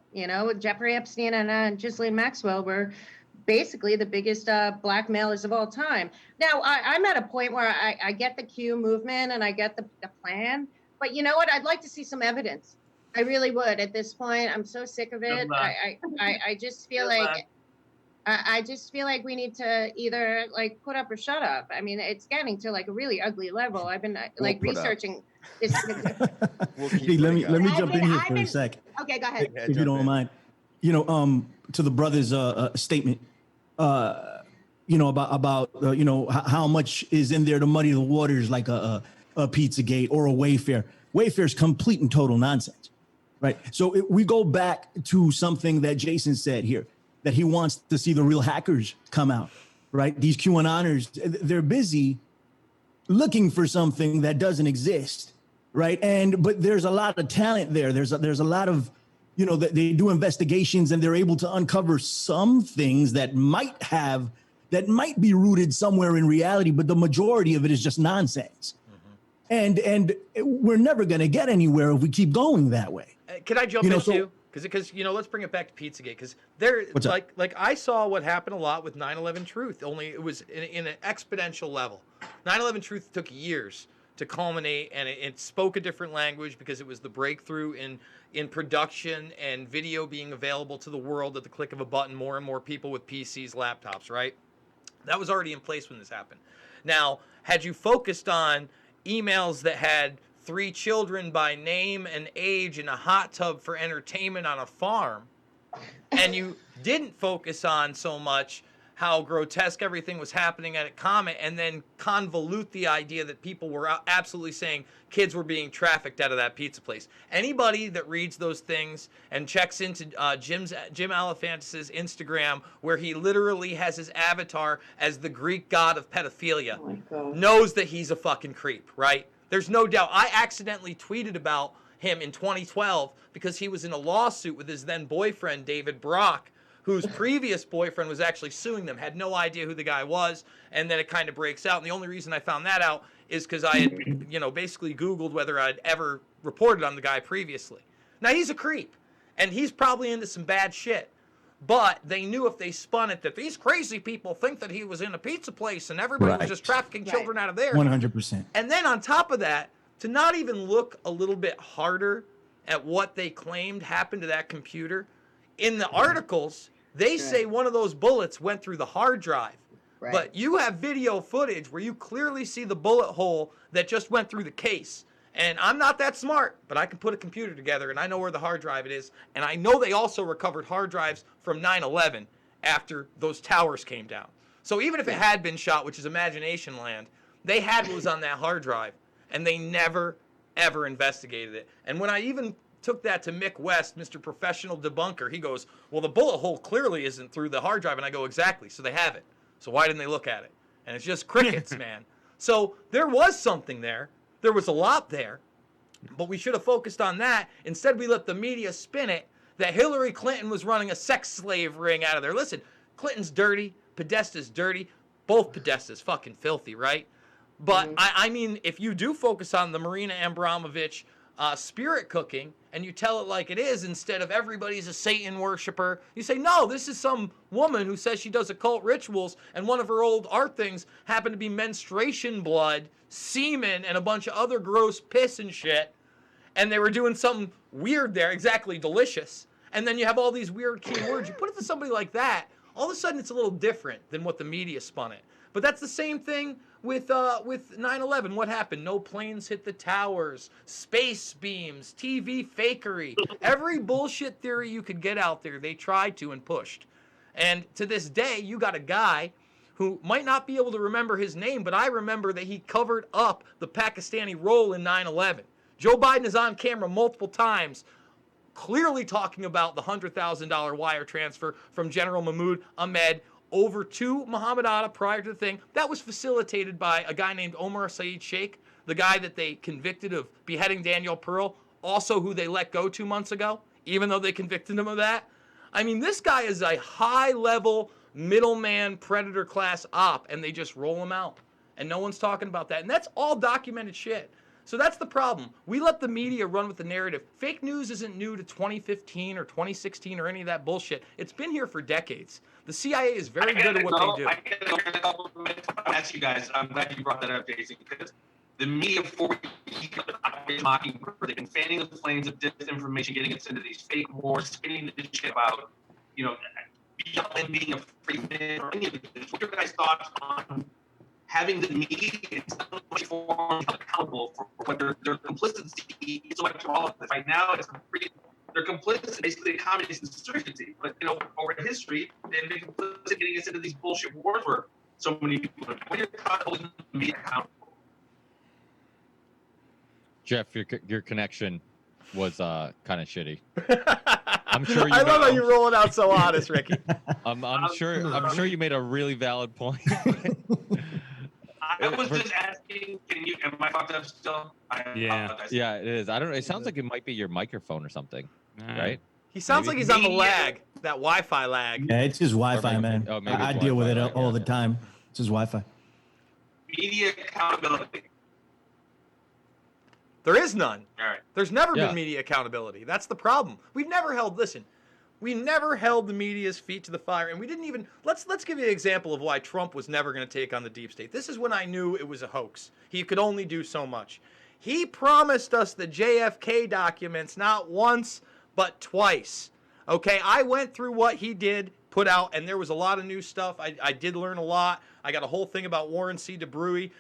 A: Jeffrey Epstein and Ghislaine Maxwell were basically the biggest blackmailers of all time. Now, I'm at a point where I get the Q movement and I get the plan, but you know what? I'd like to see some evidence. I really would. At this point, I'm so sick of it. I just feel like I just feel like we need to either like put up or shut up. I mean, it's getting to like a really ugly level. I've been like researching this.
K: Hey, let me jump in here for a sec.
A: Okay, go ahead.
K: If you don't mind. You know, to the brother's statement, you know, about you know, how much is in there to muddy the waters, like a Pizzagate or a Wayfair. Wayfair's complete and total nonsense, right? So we go back to something that Jason said here, that he wants to see the real hackers come out, right? These QAnoners, they're busy looking for something that doesn't exist, right? But there's a lot of talent there. There's a lot of, you know, they do investigations and they're able to uncover some things that might be rooted somewhere in reality, but the majority of it is just nonsense. And we're never going to get anywhere if we keep going that way.
E: Can I jump in too? Because you know, let's bring it back to Pizzagate, because there, like I saw what happened a lot with 9/11 Truth. Only it was in an exponential level. 9/11 Truth took years to culminate, and it spoke a different language because it was the breakthrough in production and video being available to the world at the click of a button. More and more people with PCs, laptops, right? That was already in place when this happened. Now, had you focused on emails that had 3 children by name and age in a hot tub for entertainment on a farm, and you didn't focus on so much how grotesque everything was happening at a Comet, and then convolute the idea that people were absolutely saying kids were being trafficked out of that pizza place. Anybody that reads those things and checks into Jim Alefantis' Instagram, where he literally has his avatar as the Greek god of pedophilia, knows that he's a fucking creep, right? There's no doubt. I accidentally tweeted about him in 2012 because he was in a lawsuit with his then boyfriend, David Brock, whose previous boyfriend was actually suing them, had no idea who the guy was, and then it kind of breaks out. And the only reason I found that out is because I had, you know, basically Googled whether I'd ever reported on the guy previously. Now, he's a creep, and he's probably into some bad shit. But they knew if they spun it that these crazy people think that he was in a pizza place and everybody was just trafficking children out of there.
K: 100%.
E: And then on top of that, to not even look a little bit harder at what they claimed happened to that computer, in the articles, they say one of those bullets went through the hard drive. Right. But you have video footage where you clearly see the bullet hole that just went through the case. And I'm not that smart, but I can put a computer together, and I know where the hard drive it is. And I know they also recovered hard drives from 9/11 after those towers came down. So even if it had been shot, which is imagination land, they had what was on that hard drive, and they never, ever investigated it. And when I even took that to Mick West, Mr. Professional Debunker, he goes, well, the bullet hole clearly isn't through the hard drive. And I go, exactly. So they have it. So why didn't they look at it? And it's just crickets, man. So there was something there. There was a lot there, but we should have focused on that. Instead, we let the media spin it that Hillary Clinton was running a sex slave ring out of there. Listen, Clinton's dirty, Podesta's dirty, both Podesta's fucking filthy, right? But I mean, if you do focus on the Marina Abramovich spirit cooking, and you tell it like it is, instead of everybody's a Satan worshiper, you say, no, this is some woman who says she does occult rituals, and one of her old art things happened to be menstruation blood, semen, and a bunch of other gross piss and shit, and they were doing something weird there, exactly, delicious, and then you have all these weird keywords. You put it to somebody like that, all of a sudden it's a little different than what the media spun it. But that's the same thing with 9/11. What happened? No planes hit the towers, space beams, TV fakery. Every bullshit theory you could get out there, they tried to and pushed. And to this day, you got a guy who might not be able to remember his name, but I remember that he covered up the Pakistani role in 9/11. Joe Biden is on camera multiple times, clearly talking about the $100,000 wire transfer from General Mahmoud Ahmed over to Muhammad Atta prior to the thing. That was facilitated by a guy named Omar Saeed Sheikh, the guy that they convicted of beheading Daniel Pearl, also who they let go 2 months ago, even though they convicted him of that. I mean, this guy is a high-level middleman predator class op, and they just roll him out. And no one's talking about that. And that's all documented shit. So that's the problem. We let the media run with the narrative. Fake news isn't new to 2015 or 2016 or any of that bullshit. It's been here for decades. The CIA is very good at what they do.
J: I get a couple of minutes to ask you guys. I'm glad you brought that up, Jason, because the media for Mockingbird, they've been fanning the flames of disinformation, getting us into these fake wars, spinning this shit about, BLM being a free man or any of this. What are your guys' thoughts on having the media in some way form accountable for what their complicity is to all of this? Right now, they're complicit, basically, in communist insurgency. But over history, they've been complicit getting us into these bullshit wars where so many people. What are your thoughts on holding the media accountable?
D: Jeff, your connection was kind of shitty. I'm sure.
E: I love how you roll it out so honest, Ricky.
D: I'm sure you made a really valid point.
J: I was just asking, am I fucked up still?
D: Yeah, it is. I don't know. It sounds like it might be your microphone or something, right?
E: He sounds like he's on the lag, that Wi-Fi lag.
K: Yeah, it's his Wi-Fi, man. I deal with it all the time. It's his Wi-Fi.
J: Media accountability.
E: There is none.
J: All right.
E: There's never been media accountability. That's the problem. We never held the media's feet to the fire, and we didn't even let's give you an example of why Trump was never going to take on the deep state. This is when I knew it was a hoax. He could only do so much. He promised us the JFK documents not once but twice. Okay, I went through what he did put out, and there was a lot of new stuff. I did learn a lot. I got a whole thing about Warren C. DeBruy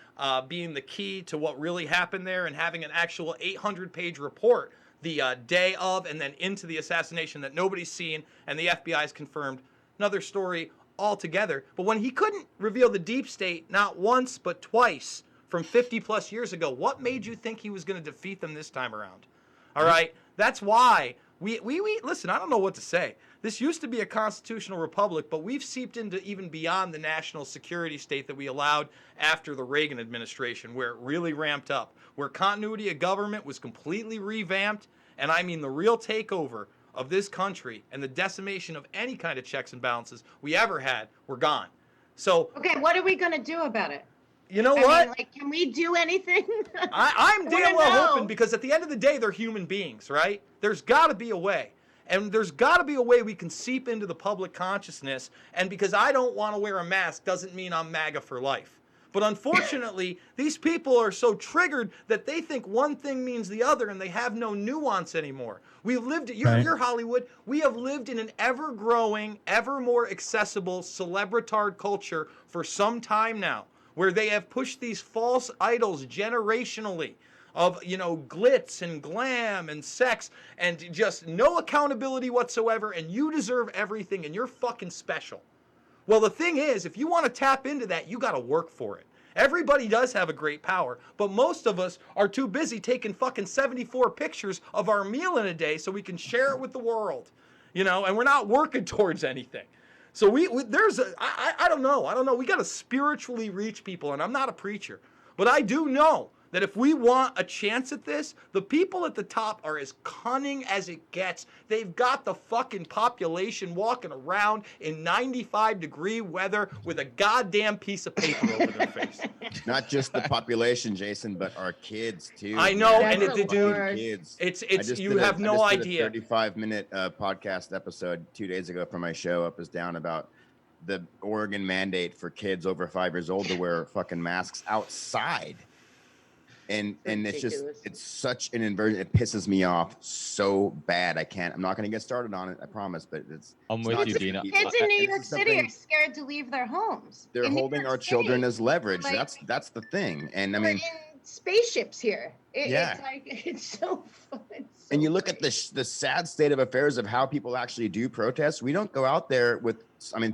E: being the key to what really happened there and having an actual 800-page report the day of and then into the assassination that nobody's seen, and the FBI's confirmed. Another story altogether. But when he couldn't reveal the deep state not once but twice from 50-plus years ago, what made you think he was going to defeat them this time around? All right? That's why we listen, I don't know what to say. This used to be a constitutional republic, but we've seeped into even beyond the national security state that we allowed after the Reagan administration, where it really ramped up, where continuity of government was completely revamped, and I mean the real takeover of this country and the decimation of any kind of checks and balances we ever had were gone. So
A: okay, what are we going to do about it?
E: You know what?
A: Can we do anything?
E: I'm damn well hoping, because at the end of the day, they're human beings, right? There's got to be a way. And there's got to be a way we can seep into the public consciousness. And because I don't want to wear a mask doesn't mean I'm MAGA for life. But unfortunately, these people are so triggered that they think one thing means the other, and they have no nuance anymore. We've lived, you're Hollywood, we have lived in an ever-growing, ever more accessible celebritard culture for some time now, where they have pushed these false idols generationally of, glitz and glam and sex and just no accountability whatsoever, and you deserve everything and you're fucking special. Well, the thing is, if you want to tap into that, you got to work for it. Everybody does have a great power, but most of us are too busy taking fucking 74 pictures of our meal in a day so we can share it with the world, and we're not working towards anything. So I don't know. We got to spiritually reach people, and I'm not a preacher, but I do know that if we want a chance at this, the people at the top are as cunning as it gets. They've got the fucking population walking around in 95-degree weather with a goddamn piece of paper over their face.
H: Not just the population, Jason, but our kids too.
E: I know, and
H: kids.
E: It's you have no idea.
H: I just did a 35-minute podcast episode 2 days ago for my show, Up is Down, about the Oregon mandate for kids over 5 years old to wear fucking masks outside. And it's such an inversion. It pisses me off so bad. I'm not going to get started on it, I promise, but
D: I'm with you, Dina.
A: Kids in New York City are scared to leave their homes.
H: They're holding our children as leverage. That's the thing. And I mean,
A: in spaceships here. It's so fun.
H: And you look at the sad state of affairs of how people actually do protest. We don't go out there with,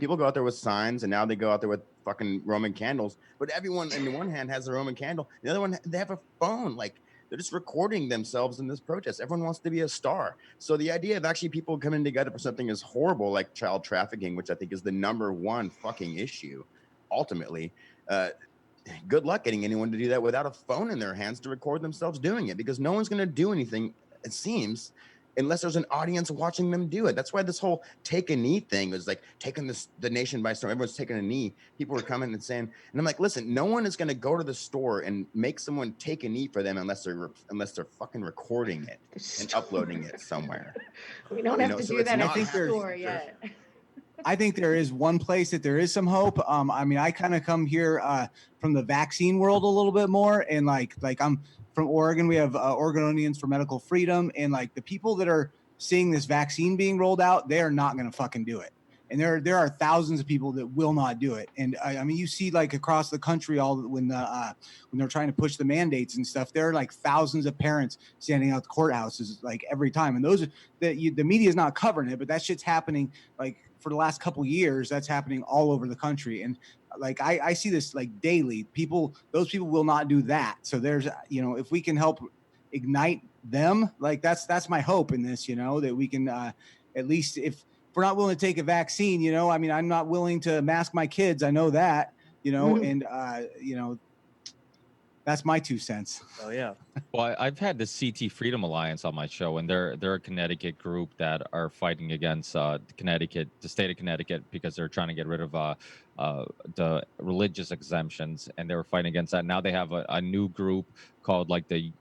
H: people go out there with signs, and now they go out there with fucking Roman candles. But everyone, in the one hand, has a Roman candle. The other one, they have a phone. Like, they're just recording themselves in this protest. Everyone wants to be a star. So the idea of actually people coming together for something as horrible like child trafficking, which I think is the #1 fucking issue, ultimately, good luck getting anyone to do that without a phone in their hands to record themselves doing it, because no one's going to do anything, it seems, unless there's an audience watching them do it. That's why this whole take a knee thing was like taking the nation by storm. Everyone's taking a knee. People were coming and saying, and I'm like, listen, no one is going to go to the store and make someone take a knee for them unless they're fucking recording it and uploading it somewhere.
A: We don't have to do that at the store yet.
L: I think there is one place that there is some hope. I mean, I kind of come here from the vaccine world a little bit more, and like I'm from Oregon. We have Oregonians for Medical Freedom, and like the people that are seeing this vaccine being rolled out, they are not going to fucking do it. And there are thousands of people that will not do it. And I mean, you see like across the country, when they're trying to push the mandates and stuff, there are like thousands of parents standing out the courthouses like every time. And those are the media is not covering it, but that shit's happening like for the last couple of years. That's happening all over the country. And like I see this like daily. Those people will not do that. So there's if we can help ignite them, like that's my hope in this. That we can at least if we're not willing to take a vaccine, I mean, I'm not willing to mask my kids. I know that, and that's my 2 cents.
I: Oh yeah.
D: Well, I've had the CT Freedom Alliance on my show, and they're a Connecticut group that are fighting against the state of Connecticut, because they're trying to get rid of the religious exemptions, and they were fighting against that. Now they have a new group called like the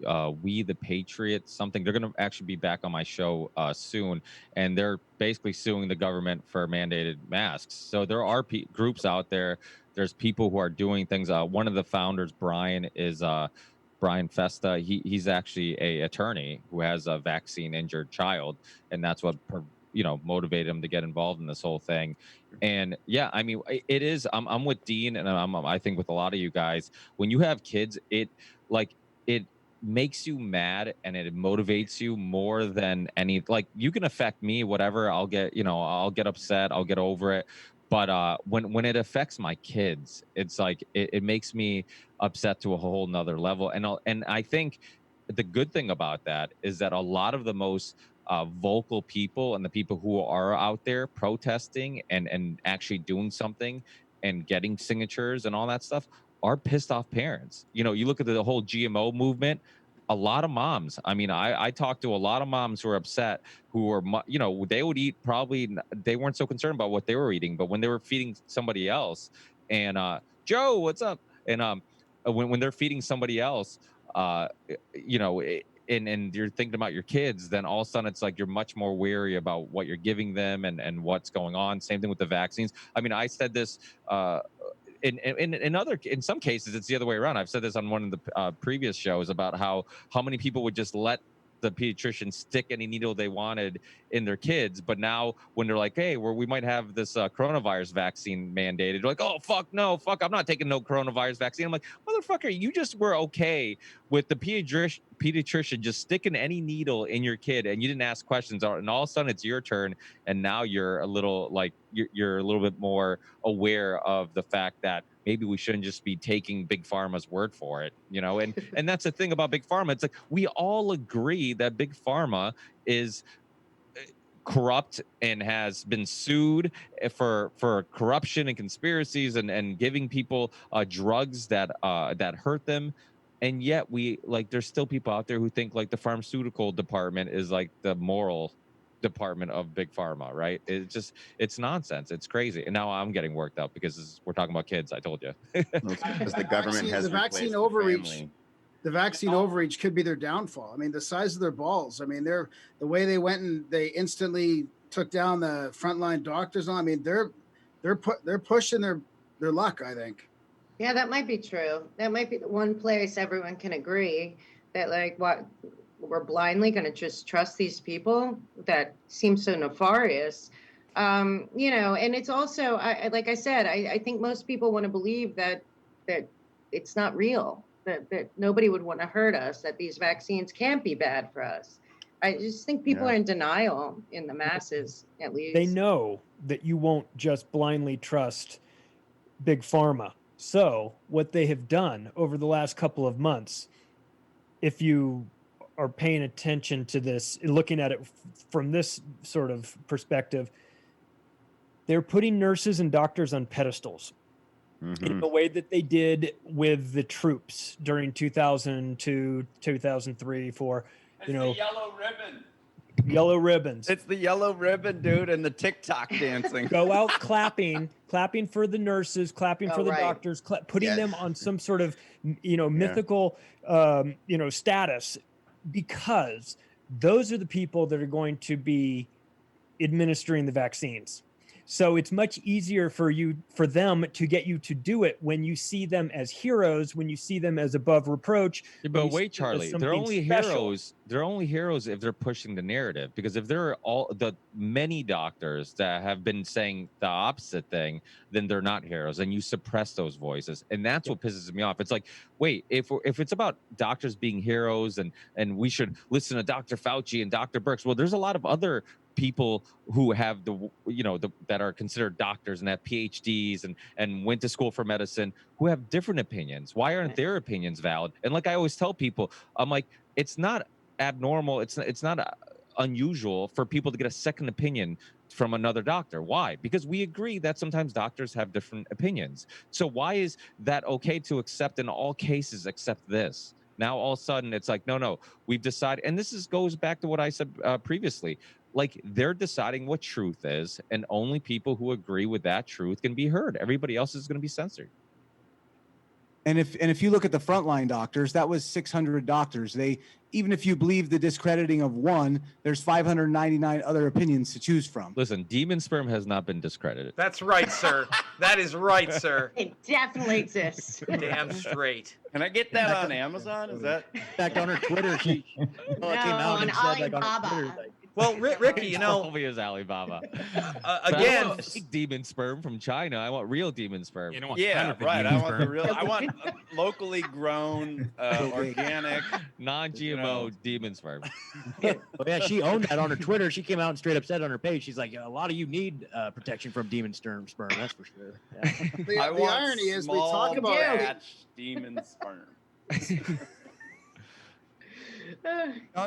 D: We the Patriots something. They're going to actually be back on my show soon, and they're basically suing the government for mandated masks. So there are groups out there. There's people who are doing things. One of the founders, Brian Festa. He's actually a attorney who has a vaccine injured child, and that's what motivated him to get involved in this whole thing. And yeah, I mean, it is. I'm with Dean, and I think with a lot of you guys, when you have kids, it makes you mad, and it motivates you more than any. Like, you can affect me, whatever. I'll get upset. I'll get over it. But when it affects my kids, it's like it makes me upset to a whole nother level. And I think the good thing about that is that a lot of the most vocal people, and the people who are out there protesting and actually doing something and getting signatures and all that stuff, are pissed off parents. You look at the whole GMO movement. A lot of moms. I mean, I talked to a lot of moms who are upset, who are, they would eat they weren't so concerned about what they were eating, but when they were feeding somebody else, and Joe, what's up? And when they're feeding somebody else, and you're thinking about your kids, then all of a sudden it's like you're much more wary about what you're giving them and what's going on. Same thing with the vaccines. I mean, I said this. In some cases, it's the other way around. I've said this on one of the previous shows about how many people would just let the pediatrician stick any needle they wanted in their kids, but now when they're like, hey, we might have this coronavirus vaccine mandated, they're like, oh fuck no, I'm not taking no coronavirus vaccine. I'm like, motherfucker, you just were okay with the pediatrician just sticking any needle in your kid, and you didn't ask questions, and all of a sudden it's your turn, and now you're a little like you're a little bit more aware of the fact that maybe we shouldn't just be taking Big Pharma's word for it, and that's the thing about Big Pharma. It's like we all agree that Big Pharma is corrupt and has been sued for corruption and conspiracies and giving people drugs that hurt them. And yet there's still people out there who think like the pharmaceutical department is like the moral department of Big Pharma, right? It's nonsense. It's crazy. And now I'm getting worked up because we're talking about kids. I told you.
H: Because the government has
G: the vaccine overreach. The vaccine overreach could be their downfall. I mean, the size of their balls. I mean, the way they went and they instantly took down the frontline doctors. I mean, they're pushing their luck, I think.
A: Yeah, that might be true. That might be the one place everyone can agree that, like, what we're blindly going to just trust these people that seem so nefarious. And it's also, like I said, I think most people want to believe that it's not real, that nobody would want to hurt us, that these vaccines can't be bad for us. I just think people are in denial, in the masses, at least.
F: They know that you won't just blindly trust Big Pharma. So what they have done over the last couple of months, if you are paying attention to this, looking at it from this sort of perspective, they're putting nurses and doctors on pedestals in the way that they did with the troops during 2002, 2003, for,
M: the yellow ribbon.
F: Yellow ribbons.
M: It's the yellow ribbon, dude, and the TikTok dancing.
F: Go out clapping for the nurses, clapping for the doctors, putting them on some sort of, mythical, status, because those are the people that are going to be administering the vaccines. So it's much easier for them to get you to do it when you see them as heroes, when you see them as above reproach.
D: Yeah, but wait, Charlie, they're only heroes. They're only heroes if they're pushing the narrative. Because if there are all the many doctors that have been saying the opposite thing, then they're not heroes, and you suppress those voices, and that's what pisses me off. It's like, wait, if it's about doctors being heroes and we should listen to Dr. Fauci and Dr. Birx, well, there's a lot of other people who have that are considered doctors and have PhDs and went to school for medicine who have different opinions. Why aren't their opinions valid? And like I always tell people, I'm like, it's not abnormal. It's not unusual for people to get a second opinion from another doctor. Why? Because we agree that sometimes doctors have different opinions. So why is that okay to accept in all cases except this? Now all of a sudden it's like, no, we've decided, and this goes back to what I said previously. Like, they're deciding what truth is, and only people who agree with that truth can be heard. Everybody else is going to be censored.
L: And if you look at the frontline doctors, that was 600 doctors. Even if you believe the discrediting of one, there's 599 other opinions to choose from.
D: Listen, demon sperm has not been discredited.
E: That's right, sir. That is right, sir.
A: It definitely exists.
E: Damn straight.
M: Can I get that on Amazon? Is that?
I: In fact, on her Twitter, she came out
A: on
I: and said, like, on her
A: Alibaba.
I: Twitter, like,
E: Well, Ricky, you know,
D: Probably is Alibaba.
E: again,
D: I want fake demon sperm from China. I want real demon sperm.
B: You don't want
M: Yeah,
B: counterfeit
M: right.
B: demon
M: I want the
B: sperm.
M: real. I want locally grown, organic,
D: non-GMO demon sperm.
I: well, yeah, she owned that on her Twitter. She came out and straight up said on her page, she's like, a lot of you need protection from demon sperm, that's for sure. Yeah.
G: The irony is we talk about
M: batch demon sperm.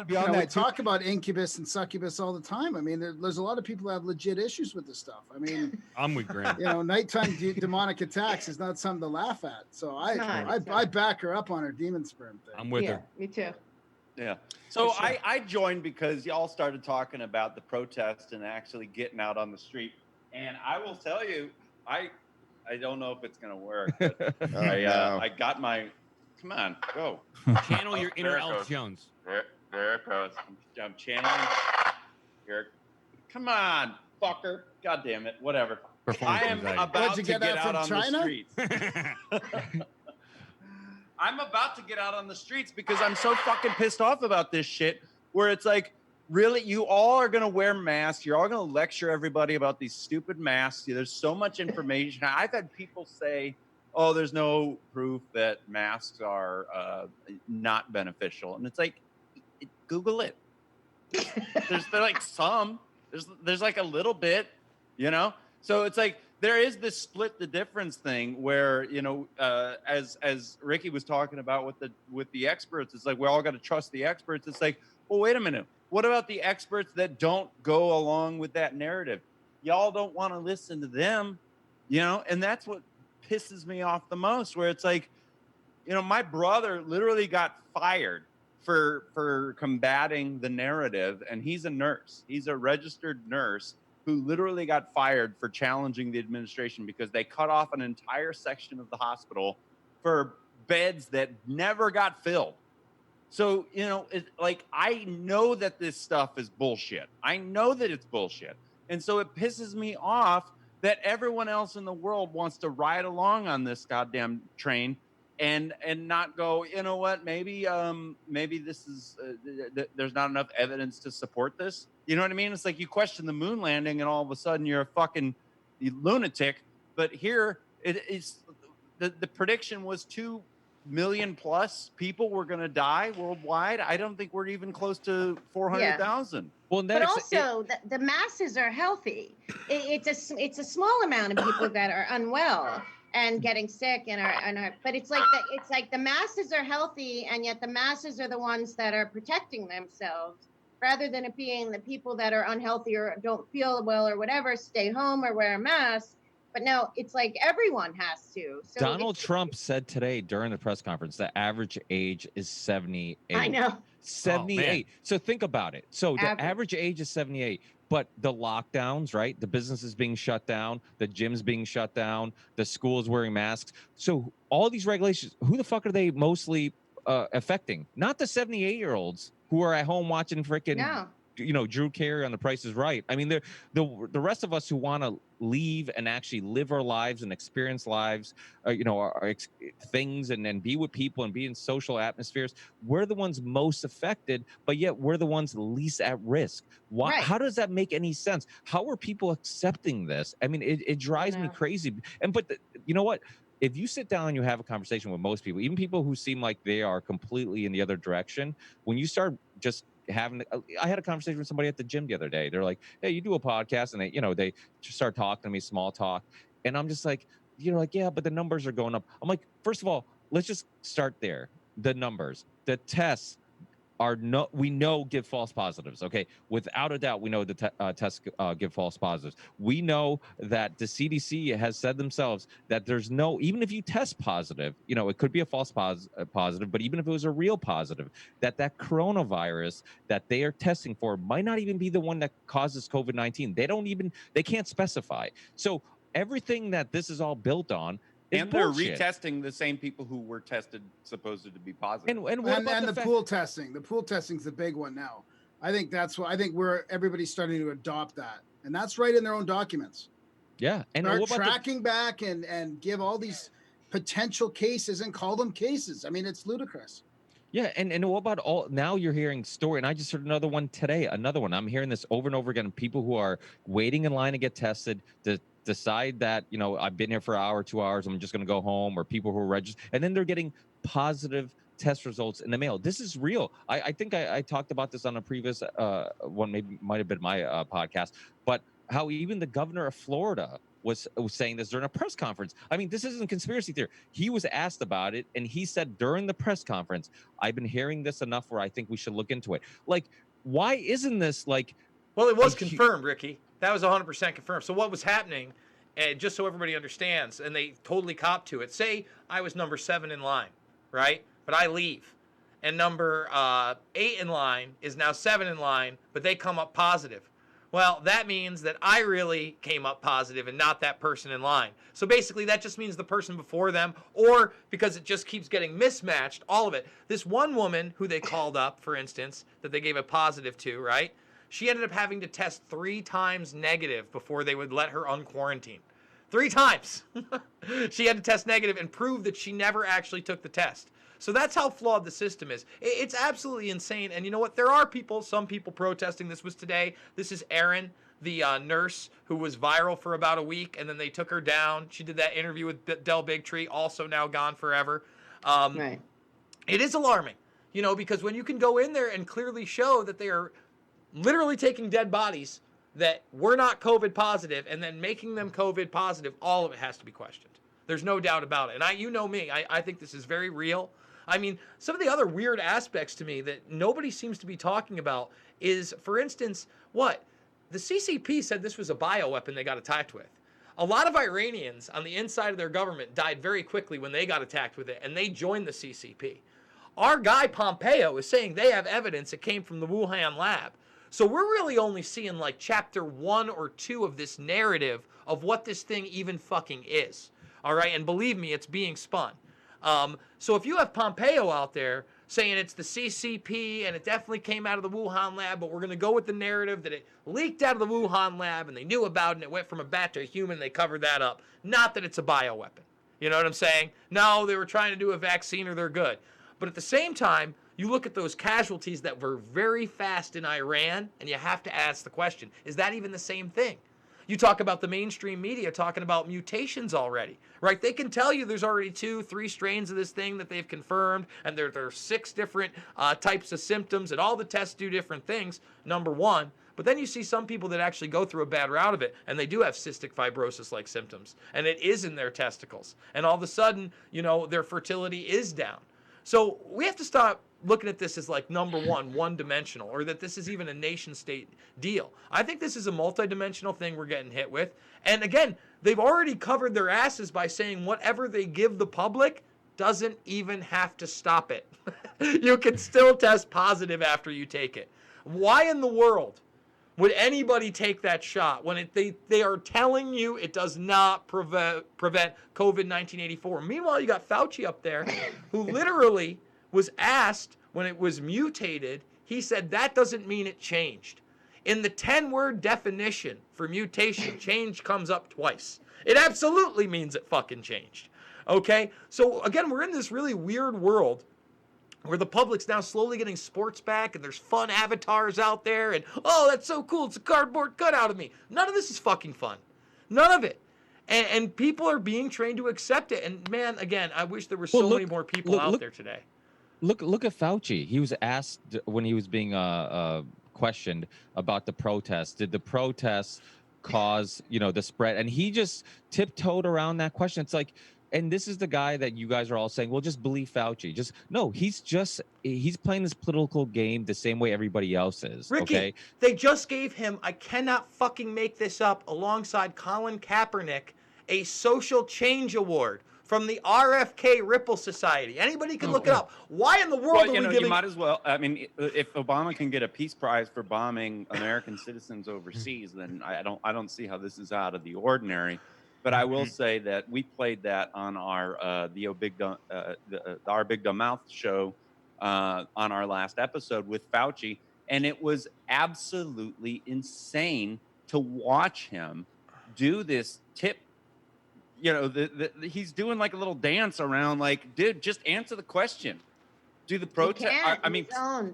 G: We talk about incubus and succubus all the time. I mean, there's a lot of people that have legit issues with this stuff. I mean,
B: I'm with Grant.
G: Nighttime demonic attacks is not something to laugh at. So I back her up on her demon sperm thing.
B: I'm with her.
A: Me too.
M: Yeah. So I joined because y'all started talking about the protest and actually getting out on the street. And I will tell you, I don't know if it's gonna work. But I got my. Come on, go.
B: Channel your inner Elf Jones.
M: There it goes. I'm channeling. Here. Come on, fucker. God damn it. Whatever. I am about to get out on the streets. I'm about to get out on the streets because I'm so fucking pissed off about this shit where it's like, really, you all are going to wear masks. You're all going to lecture everybody about these stupid masks. There's so much information. I've had people say, oh, there's no proof that masks are not beneficial. And it's like, Google it. There's like some. There's like a little bit, So it's like there is this split the difference thing where, as Ricky was talking about with the experts, it's like we're all got to trust the experts. It's like, well, wait a minute. What about the experts that don't go along with that narrative? Y'all don't want to listen to them, and that's what pisses me off the most, where it's like, my brother literally got fired for combating the narrative, and he's a nurse. He's a registered nurse who literally got fired for challenging the administration because they cut off an entire section of the hospital for beds that never got filled. So, I know that this stuff is bullshit. I know that it's bullshit. And so it pisses me off that everyone else in the world wants to ride along on this goddamn train and not go, you know what, maybe this is, there's not enough evidence to support this. You know what I mean? It's like you question the moon landing and all of a sudden you're a fucking lunatic. But here it's the prediction was 2 million plus people were going to die worldwide. I don't think we're even close to 400,000.
A: Well, but also the masses are healthy. It's a small amount of people that are unwell and getting sick and are but it's like the masses are healthy, and yet the masses are the ones that are protecting themselves rather than it being the people that are unhealthy or don't feel well or whatever stay home or wear a mask. But no, it's like everyone has to. So
D: Donald Trump said today during the press conference the average age is 78.
A: I know.
D: 78. So think about it. So the average age is 78, but the lockdowns, right? The businesses being shut down, the gyms being shut down, the schools wearing masks. So all these regulations, who the fuck are they mostly affecting? Not the 78-year-olds who are at home watching freaking Drew Carey on The Price is Right. I mean, the rest of us who want to leave and actually live our lives and experience lives, things and be with people and be in social atmospheres, we're the ones most affected, but yet we're the ones least at risk. Why?
A: Right.
D: How does that make any sense? How are people accepting this? I mean, it drives me crazy. But you know what? If you sit down and you have a conversation with most people, even people who seem like they are completely in the other direction, when you start just I had a conversation with somebody at the gym the other day. They're like, "Hey, you do a podcast," and they just start talking to me, small talk, and I'm just like, yeah, but the numbers are going up. I'm like, first of all, let's just start there. The numbers, the tests we know give false positives. Okay, without a doubt, we know the tests give false positives. We know that the CDC has said themselves that there's even if you test positive, it could be a false positive, but even if it was a real positive, that coronavirus that they are testing for might not even be the one that causes COVID-19. They can't specify. So everything that this is all built on.
M: And they're retesting the same people who were tested supposed to be positive.
G: And the pool testing. The pool testing's the big one now. I think that's what everybody's starting to adopt that, and that's right in their own documents.
D: Yeah, and
G: start tracking back and give all these potential cases and call them cases. I mean, it's ludicrous.
D: Yeah, and what about now you're hearing story, and I just heard another one today. I'm hearing this over and over again. People who are waiting in line to get tested to decide that I've been here for an hour, 2 hours, I'm just going to go home, or people who are registered, and then they're getting positive test results in the mail. This is real. I think I talked about this on a previous one, maybe might have been my podcast, but how even the governor of Florida was saying this during a press conference. I mean, this isn't conspiracy theory. He was asked about it, and he said during the press conference, "I've been hearing this enough where I think we should look into it." Like, why isn't this like?
E: Well, it was confirmed, Ricky. That was 100% confirmed. So what was happening, and just so everybody understands, and they totally copped to it. Say I was number 7 in line, right? But I leave, and number 8 in line is now 7 in line, but they come up positive. Well, that means that I really came up positive and not that person in line. So basically, that just means the person before them, or because it just keeps getting mismatched, all of it. This one woman who they called up, for instance, that they gave a positive to, right? She ended up having to test 3 times negative before they would let her unquarantine. 3 times. She had to test negative and prove that she never actually took the test. So that's how flawed the system is. It's absolutely insane. And you know what? There are some people protesting. This was today. This is Erin, the nurse who was viral for about a week, and then they took her down. She did that interview with Del Bigtree, also now gone forever.
A: Right.
E: It is alarming, because when you can go in there and clearly show that they are literally taking dead bodies that were not COVID positive and then making them COVID positive, all of it has to be questioned. There's no doubt about it. And you know me, I think this is very real. I mean, some of the other weird aspects to me that nobody seems to be talking about is, for instance, the CCP said this was a bioweapon they got attacked with. A lot of Iranians on the inside of their government died very quickly when they got attacked with it, and they joined the CCP. Our guy Pompeo is saying they have evidence it came from the Wuhan lab. So we're really only seeing like chapter 1 or 2 of this narrative of what this thing even fucking is. All right, and believe me, it's being spun. So if you have Pompeo out there saying it's the CCP and it definitely came out of the Wuhan lab, but we're going to go with the narrative that it leaked out of the Wuhan lab and they knew about it and it went from a bat to a human, they covered that up. Not that it's a bioweapon. You know what I'm saying? No, they were trying to do a vaccine or they're good. But at the same time, you look at those casualties that were very fast in Iran, and you have to ask the question, is that even the same thing? You talk about the mainstream media talking about mutations already, right? They can tell you there's already 2-3 strains of this thing that they've confirmed, and there are 6 different types of symptoms, and all the tests do different things, number one. But then you see some people that actually go through a bad route of it, and they do have cystic fibrosis-like symptoms, and it is in their testicles. And all of a sudden, their fertility is down. So we have to stop looking at this as like number one-dimensional, or that this is even a nation-state deal. I think this is a multidimensional thing we're getting hit with. And again, they've already covered their asses by saying whatever they give the public doesn't even have to stop it. You can still test positive after you take it. Why in the world would anybody take that shot when they are telling you it does not prevent COVID-1984? Meanwhile, you got Fauci up there who literally was asked when it was mutated, he said that doesn't mean it changed. In the 10-word definition for mutation, change comes up twice. It absolutely means it fucking changed. Okay? So again, we're in this really weird world where the public's now slowly getting sports back and there's fun avatars out there and, oh, that's so cool. It's a cardboard cutout of me. None of this is fucking fun. None of it. And people are being trained to accept it. And man, again, I wish there were so many more people out there today.
D: Look at Fauci. He was asked when he was being questioned about the protests. Did the protests cause, the spread? And he just tiptoed around that question. It's like, and this is the guy that you guys are all saying, well, just believe Fauci. He's playing this political game the same way everybody else is.
E: Ricky,
D: okay?
E: They just gave him, I cannot fucking make this up, alongside Colin Kaepernick, a social change award from the RFK Ripple Society. Anybody can look it up. Why in the world are we giving...
M: You might as well. I mean, if Obama can get a peace prize for bombing American citizens overseas, then I don't see how this is out of the ordinary. But I will say that we played that on our our Big Dumb Mouth show on our last episode with Fauci, and it was absolutely insane to watch him do this tip. He's doing like a little dance around, like, dude, just answer the question. Do the protest? I mean,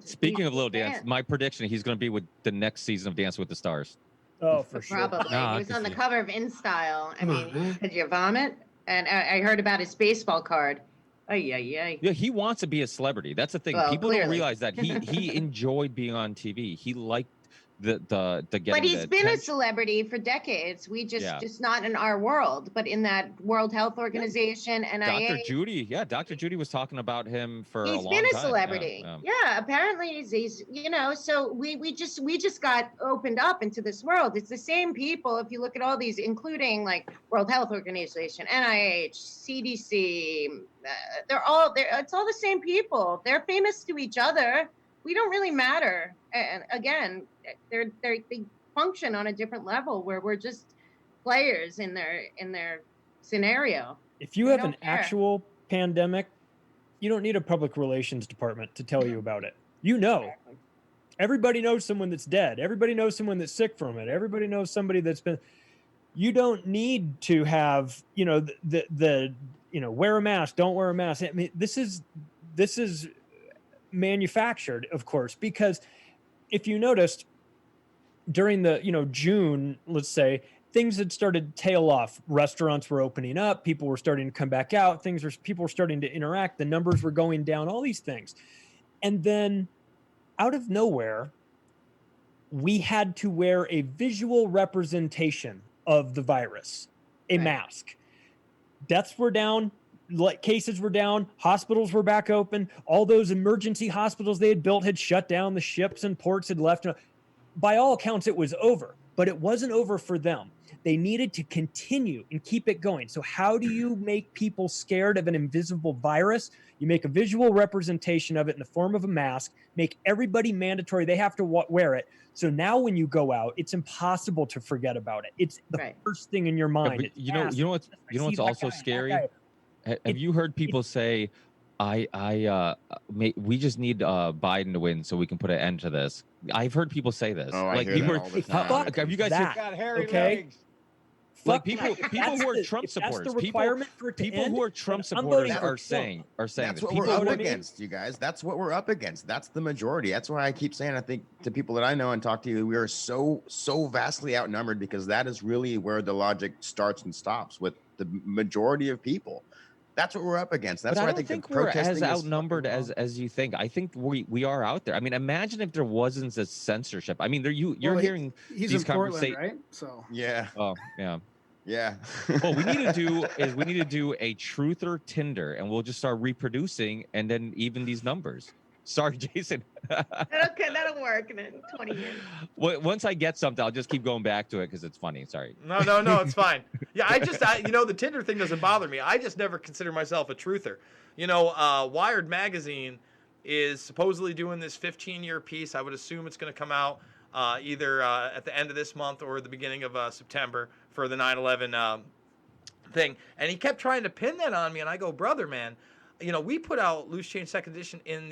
D: speaking of little dance, my prediction: he's going to be with the next season of Dance with the Stars.
F: Oh, for sure.
A: Probably. He was on the cover of InStyle. I mean, did you vomit? And I heard about his baseball card. Yeah,
D: he wants to be a celebrity. That's the thing.
A: Well,
D: People
A: clearly.
D: don't realize that he enjoyed being on TV. He liked the getting.
A: But he's
D: the
A: been a
D: attention.
A: celebrity for decades. We just not in our world, but in that World Health Organization, NIH.
D: Dr. Judy was talking about him for a long time.
A: He's been a celebrity. Yeah, apparently he's so we just got opened up into this world. It's the same people. If you look at all these, including like World Health Organization, NIH, CDC, they're all there. It's all the same people. They're famous to each other. We don't really matter. And again, they function on a different level where we're just players in their scenario.
F: If you have an actual pandemic, you don't need a public relations department to tell you about it. Everybody knows someone that's dead. Everybody knows someone that's sick from it. Everybody knows somebody that's been. You don't need to have the wear a mask, don't wear a mask. I mean, this is manufactured, of course, because if you noticed during the June, let's say, things had started to tail off. Restaurants were opening up, people were starting to come back out, people were starting to interact, the numbers were going down, all these things. And then out of nowhere, we had to wear a visual representation of the virus, a mask. Deaths were down, cases were down, hospitals were back open, all those emergency hospitals they had built had shut down, the ships and ports had left. By all accounts, it was over, but it wasn't over for them. They needed to continue and keep it going. So how do you make people scared of an invisible virus? You make a visual representation of it in the form of a mask, make everybody mandatory. They have to wear it. So now when you go out, it's impossible to forget about it. It's the first thing in your mind.
D: Yeah, you know what's also scary? Have you heard people say, we just need Biden to win so we can put an end to this? I've heard people say this.
H: Oh, I hear that all the time.
D: Have you guys
F: that,
M: got hairy
F: okay?
M: legs.
D: Like people who are Trump supporters, people who are Trump supporters are saying
H: that's
D: this.
H: what we're up against, you guys. That's what we're up against. That's the majority. That's why I keep saying, I think to people that I know and talk to, we are so vastly outnumbered, because that is really where the logic starts and stops with the majority of people. That's what we're up against. That's
D: but
H: why
D: I don't think we're as outnumbered as you think. I think we are out there. I mean, imagine if there wasn't a censorship. I mean, you're hearing
G: he's
D: these
G: in Portland,
D: conversations,
G: right? So
H: yeah.
D: Oh yeah.
H: Yeah.
D: What we need to do is we need to do a truther Tinder, and we'll just start reproducing, and then even these numbers. Sorry, Jason.
A: That'll work in 20 years.
D: Once I get something, I'll just keep going back to it because it's funny. Sorry.
E: No, it's fine. Yeah, the Tinder thing doesn't bother me. I just never consider myself a truther. Wired magazine is supposedly doing this 15-year piece. I would assume it's going to come out either at the end of this month or the beginning of September for the 9/11 thing. And he kept trying to pin that on me, and I go, brother, man. We put out Loose Change Second Edition in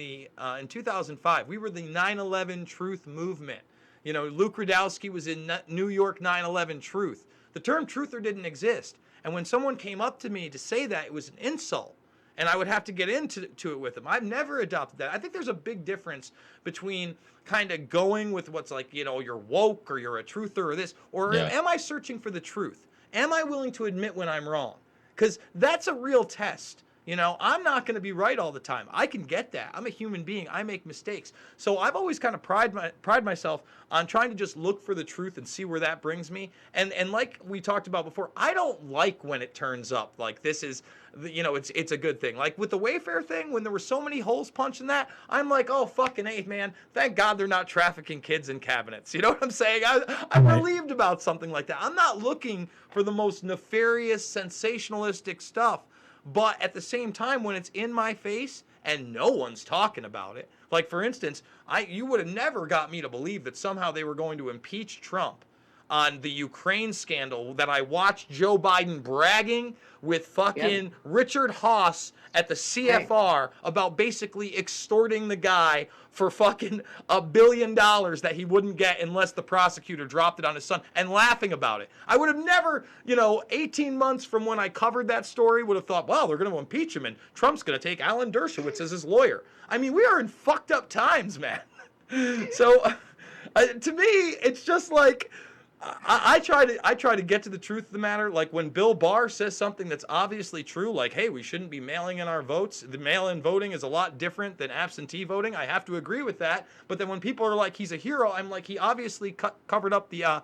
E: 2005. We were the 9/11 Truth Movement. You know, Luke Rudowski was in New York 9/11 Truth. The term truther didn't exist. And when someone came up to me to say that, it was an insult. And I would have to get into it with them. I've never adopted that. I think there's a big difference between kind of going with what's like, you know, you're woke or you're a truther or this, or am I searching for the truth? Am I willing to admit when I'm wrong? Because that's a real test. You know, I'm not going to be right all the time. I can get that. I'm a human being. I make mistakes. So I've always kind of pride myself on trying to just look for the truth and see where that brings me. And like we talked about before, I don't like when it turns up like this is, you know, it's a good thing. Like with the Wayfair thing, when there were so many holes punched in that, I'm like, oh, fucking A, man. Thank God they're not trafficking kids in cabinets. You know what I'm saying? I'm relieved about something like that. I'm not looking for the most nefarious, sensationalistic stuff. But at the same time, when it's in my face and no one's talking about it, like for instance, you would have never got me to believe that somehow they were going to impeach Trump on the Ukraine scandal, that I watched Joe Biden bragging with fucking Richard Haas at the CFR about basically extorting the guy for fucking $1 billion that he wouldn't get unless the prosecutor dropped it on his son, and laughing about it. I would have never, 18 months from when I covered that story, would have thought, well, they're going to impeach him and Trump's going to take Alan Dershowitz as his lawyer. I mean, we are in fucked up times, man. So to me, it's just like, I try to get to the truth of the matter. Like when Bill Barr says something that's obviously true, like, hey, we shouldn't be mailing in our votes. The mail-in voting is a lot different than absentee voting. I have to agree with that. But then when people are like, he's a hero, I'm like, he obviously covered up the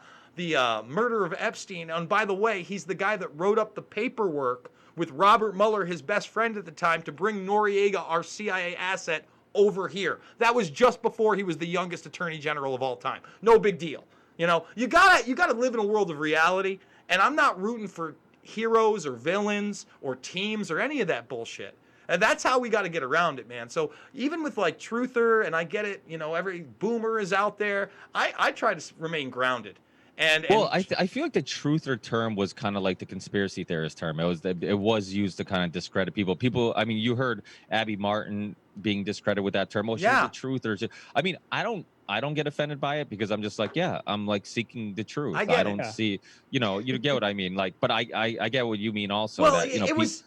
E: murder of Epstein. And by the way, he's the guy that wrote up the paperwork with Robert Mueller, his best friend at the time, to bring Noriega, our CIA asset, over here. That was just before he was the youngest attorney general of all time. No big deal. You gotta live in a world of reality, and I'm not rooting for heroes or villains or teams or any of that bullshit. And that's how we got to get around it, man. So even with like truther, and I get it, every boomer is out there. I try to remain grounded.
D: I feel like the truther term was kind of like the conspiracy theorist term. It was used to kind of discredit people. I mean, you heard Abby Martin being discredited with that term. Oh, she's a truther. I mean, I don't get offended by it because I'm just like, I'm like seeking the truth. I don't see, you get what I mean. Like, but I get what you mean also.
E: Well, it was,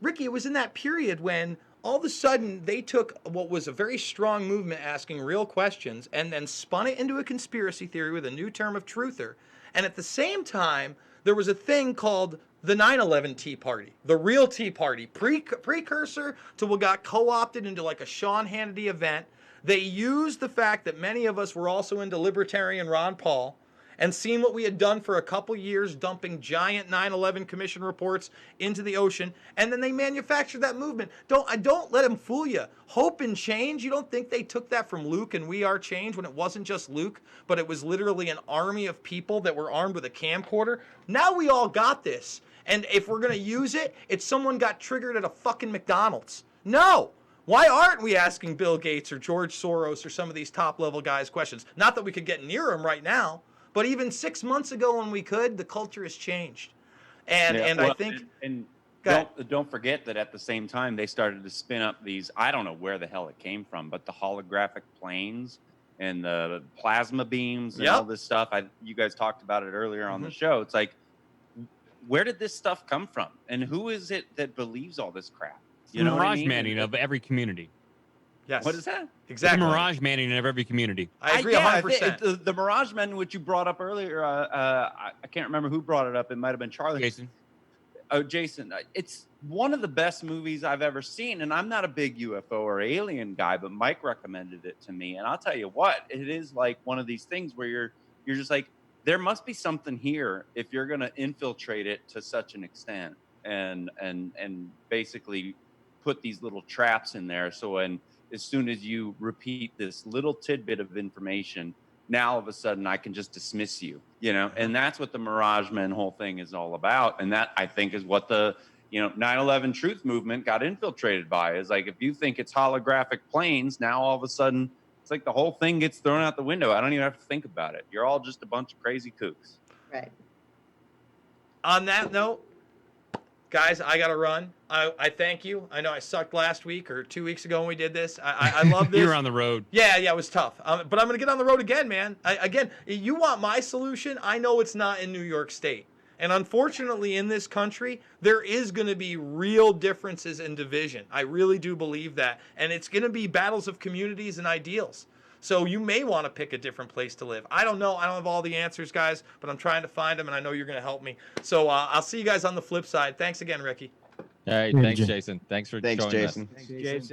E: Ricky, it was in that period when all of a sudden they took what was a very strong movement asking real questions and then spun it into a conspiracy theory with a new term of truther. And at the same time, there was a thing called the 9/11 Tea Party, the real Tea Party, precursor to what got co-opted into like a Sean Hannity event. They used the fact that many of us were also into libertarian Ron Paul and seen what we had done for a couple years, dumping giant 9/11 Commission reports into the ocean, and then they manufactured that movement. Don't let them fool you. Hope and change. You don't think they took that from Luke and We Are Change when it wasn't just Luke, but it was literally an army of people that were armed with a camcorder? Now we all got this, and if we're gonna use it, it's someone got triggered at a fucking McDonald's. No. Why aren't we asking Bill Gates or George Soros or some of these top-level guys questions? Not that we could get near them right now, but even 6 months ago when we could, the culture has changed. I think...
M: Don't forget that at the same time, they started to spin up these, I don't know where the hell it came from, but the holographic planes and the plasma beams and all this stuff. You guys talked about it earlier on the show. It's like, where did this stuff come from? And who is it that believes all this crap?
B: You know, mirage manning of every community.
E: Yes.
M: What is that?
E: Exactly.
B: The mirage manning of every community.
E: I agree 100%.
M: The mirage men, which you brought up earlier, I can't remember who brought it up. It might have been Charlie.
B: Jason.
M: Oh, Jason. It's one of the best movies I've ever seen. And I'm not a big UFO or alien guy, but Mike recommended it to me. And I'll tell you what, it is like one of these things where you're just like, there must be something here if you're going to infiltrate it to such an extent and basically put these little traps in there. So as soon as you repeat this little tidbit of information, now all of a sudden I can just dismiss you, and that's what the Mirage Men whole thing is all about. And that I think is what the, 9/11 truth movement got infiltrated by, is like, if you think it's holographic planes, now all of a sudden it's like the whole thing gets thrown out the window. I don't even have to think about it. You're all just a bunch of crazy kooks.
A: Right.
E: On that note, Guys, I got to run. I thank you. I know I sucked last week or 2 weeks ago when we did this. I love this.
B: You were on the road.
E: Yeah, it was tough. But I'm going to get on the road again, man. Again, you want my solution? I know it's not in New York State. And unfortunately, in this country, there is going to be real differences in division. I really do believe that. And it's going to be battles of communities and ideals. So you may want to pick a different place to live. I don't know. I don't have all the answers, guys, but I'm trying to find them, and I know you're going to help me. So I'll see you guys on the flip side. Thanks again, Ricky.
D: All right. Thanks, Jason. Thanks for joining us.
I: Thanks, Jason.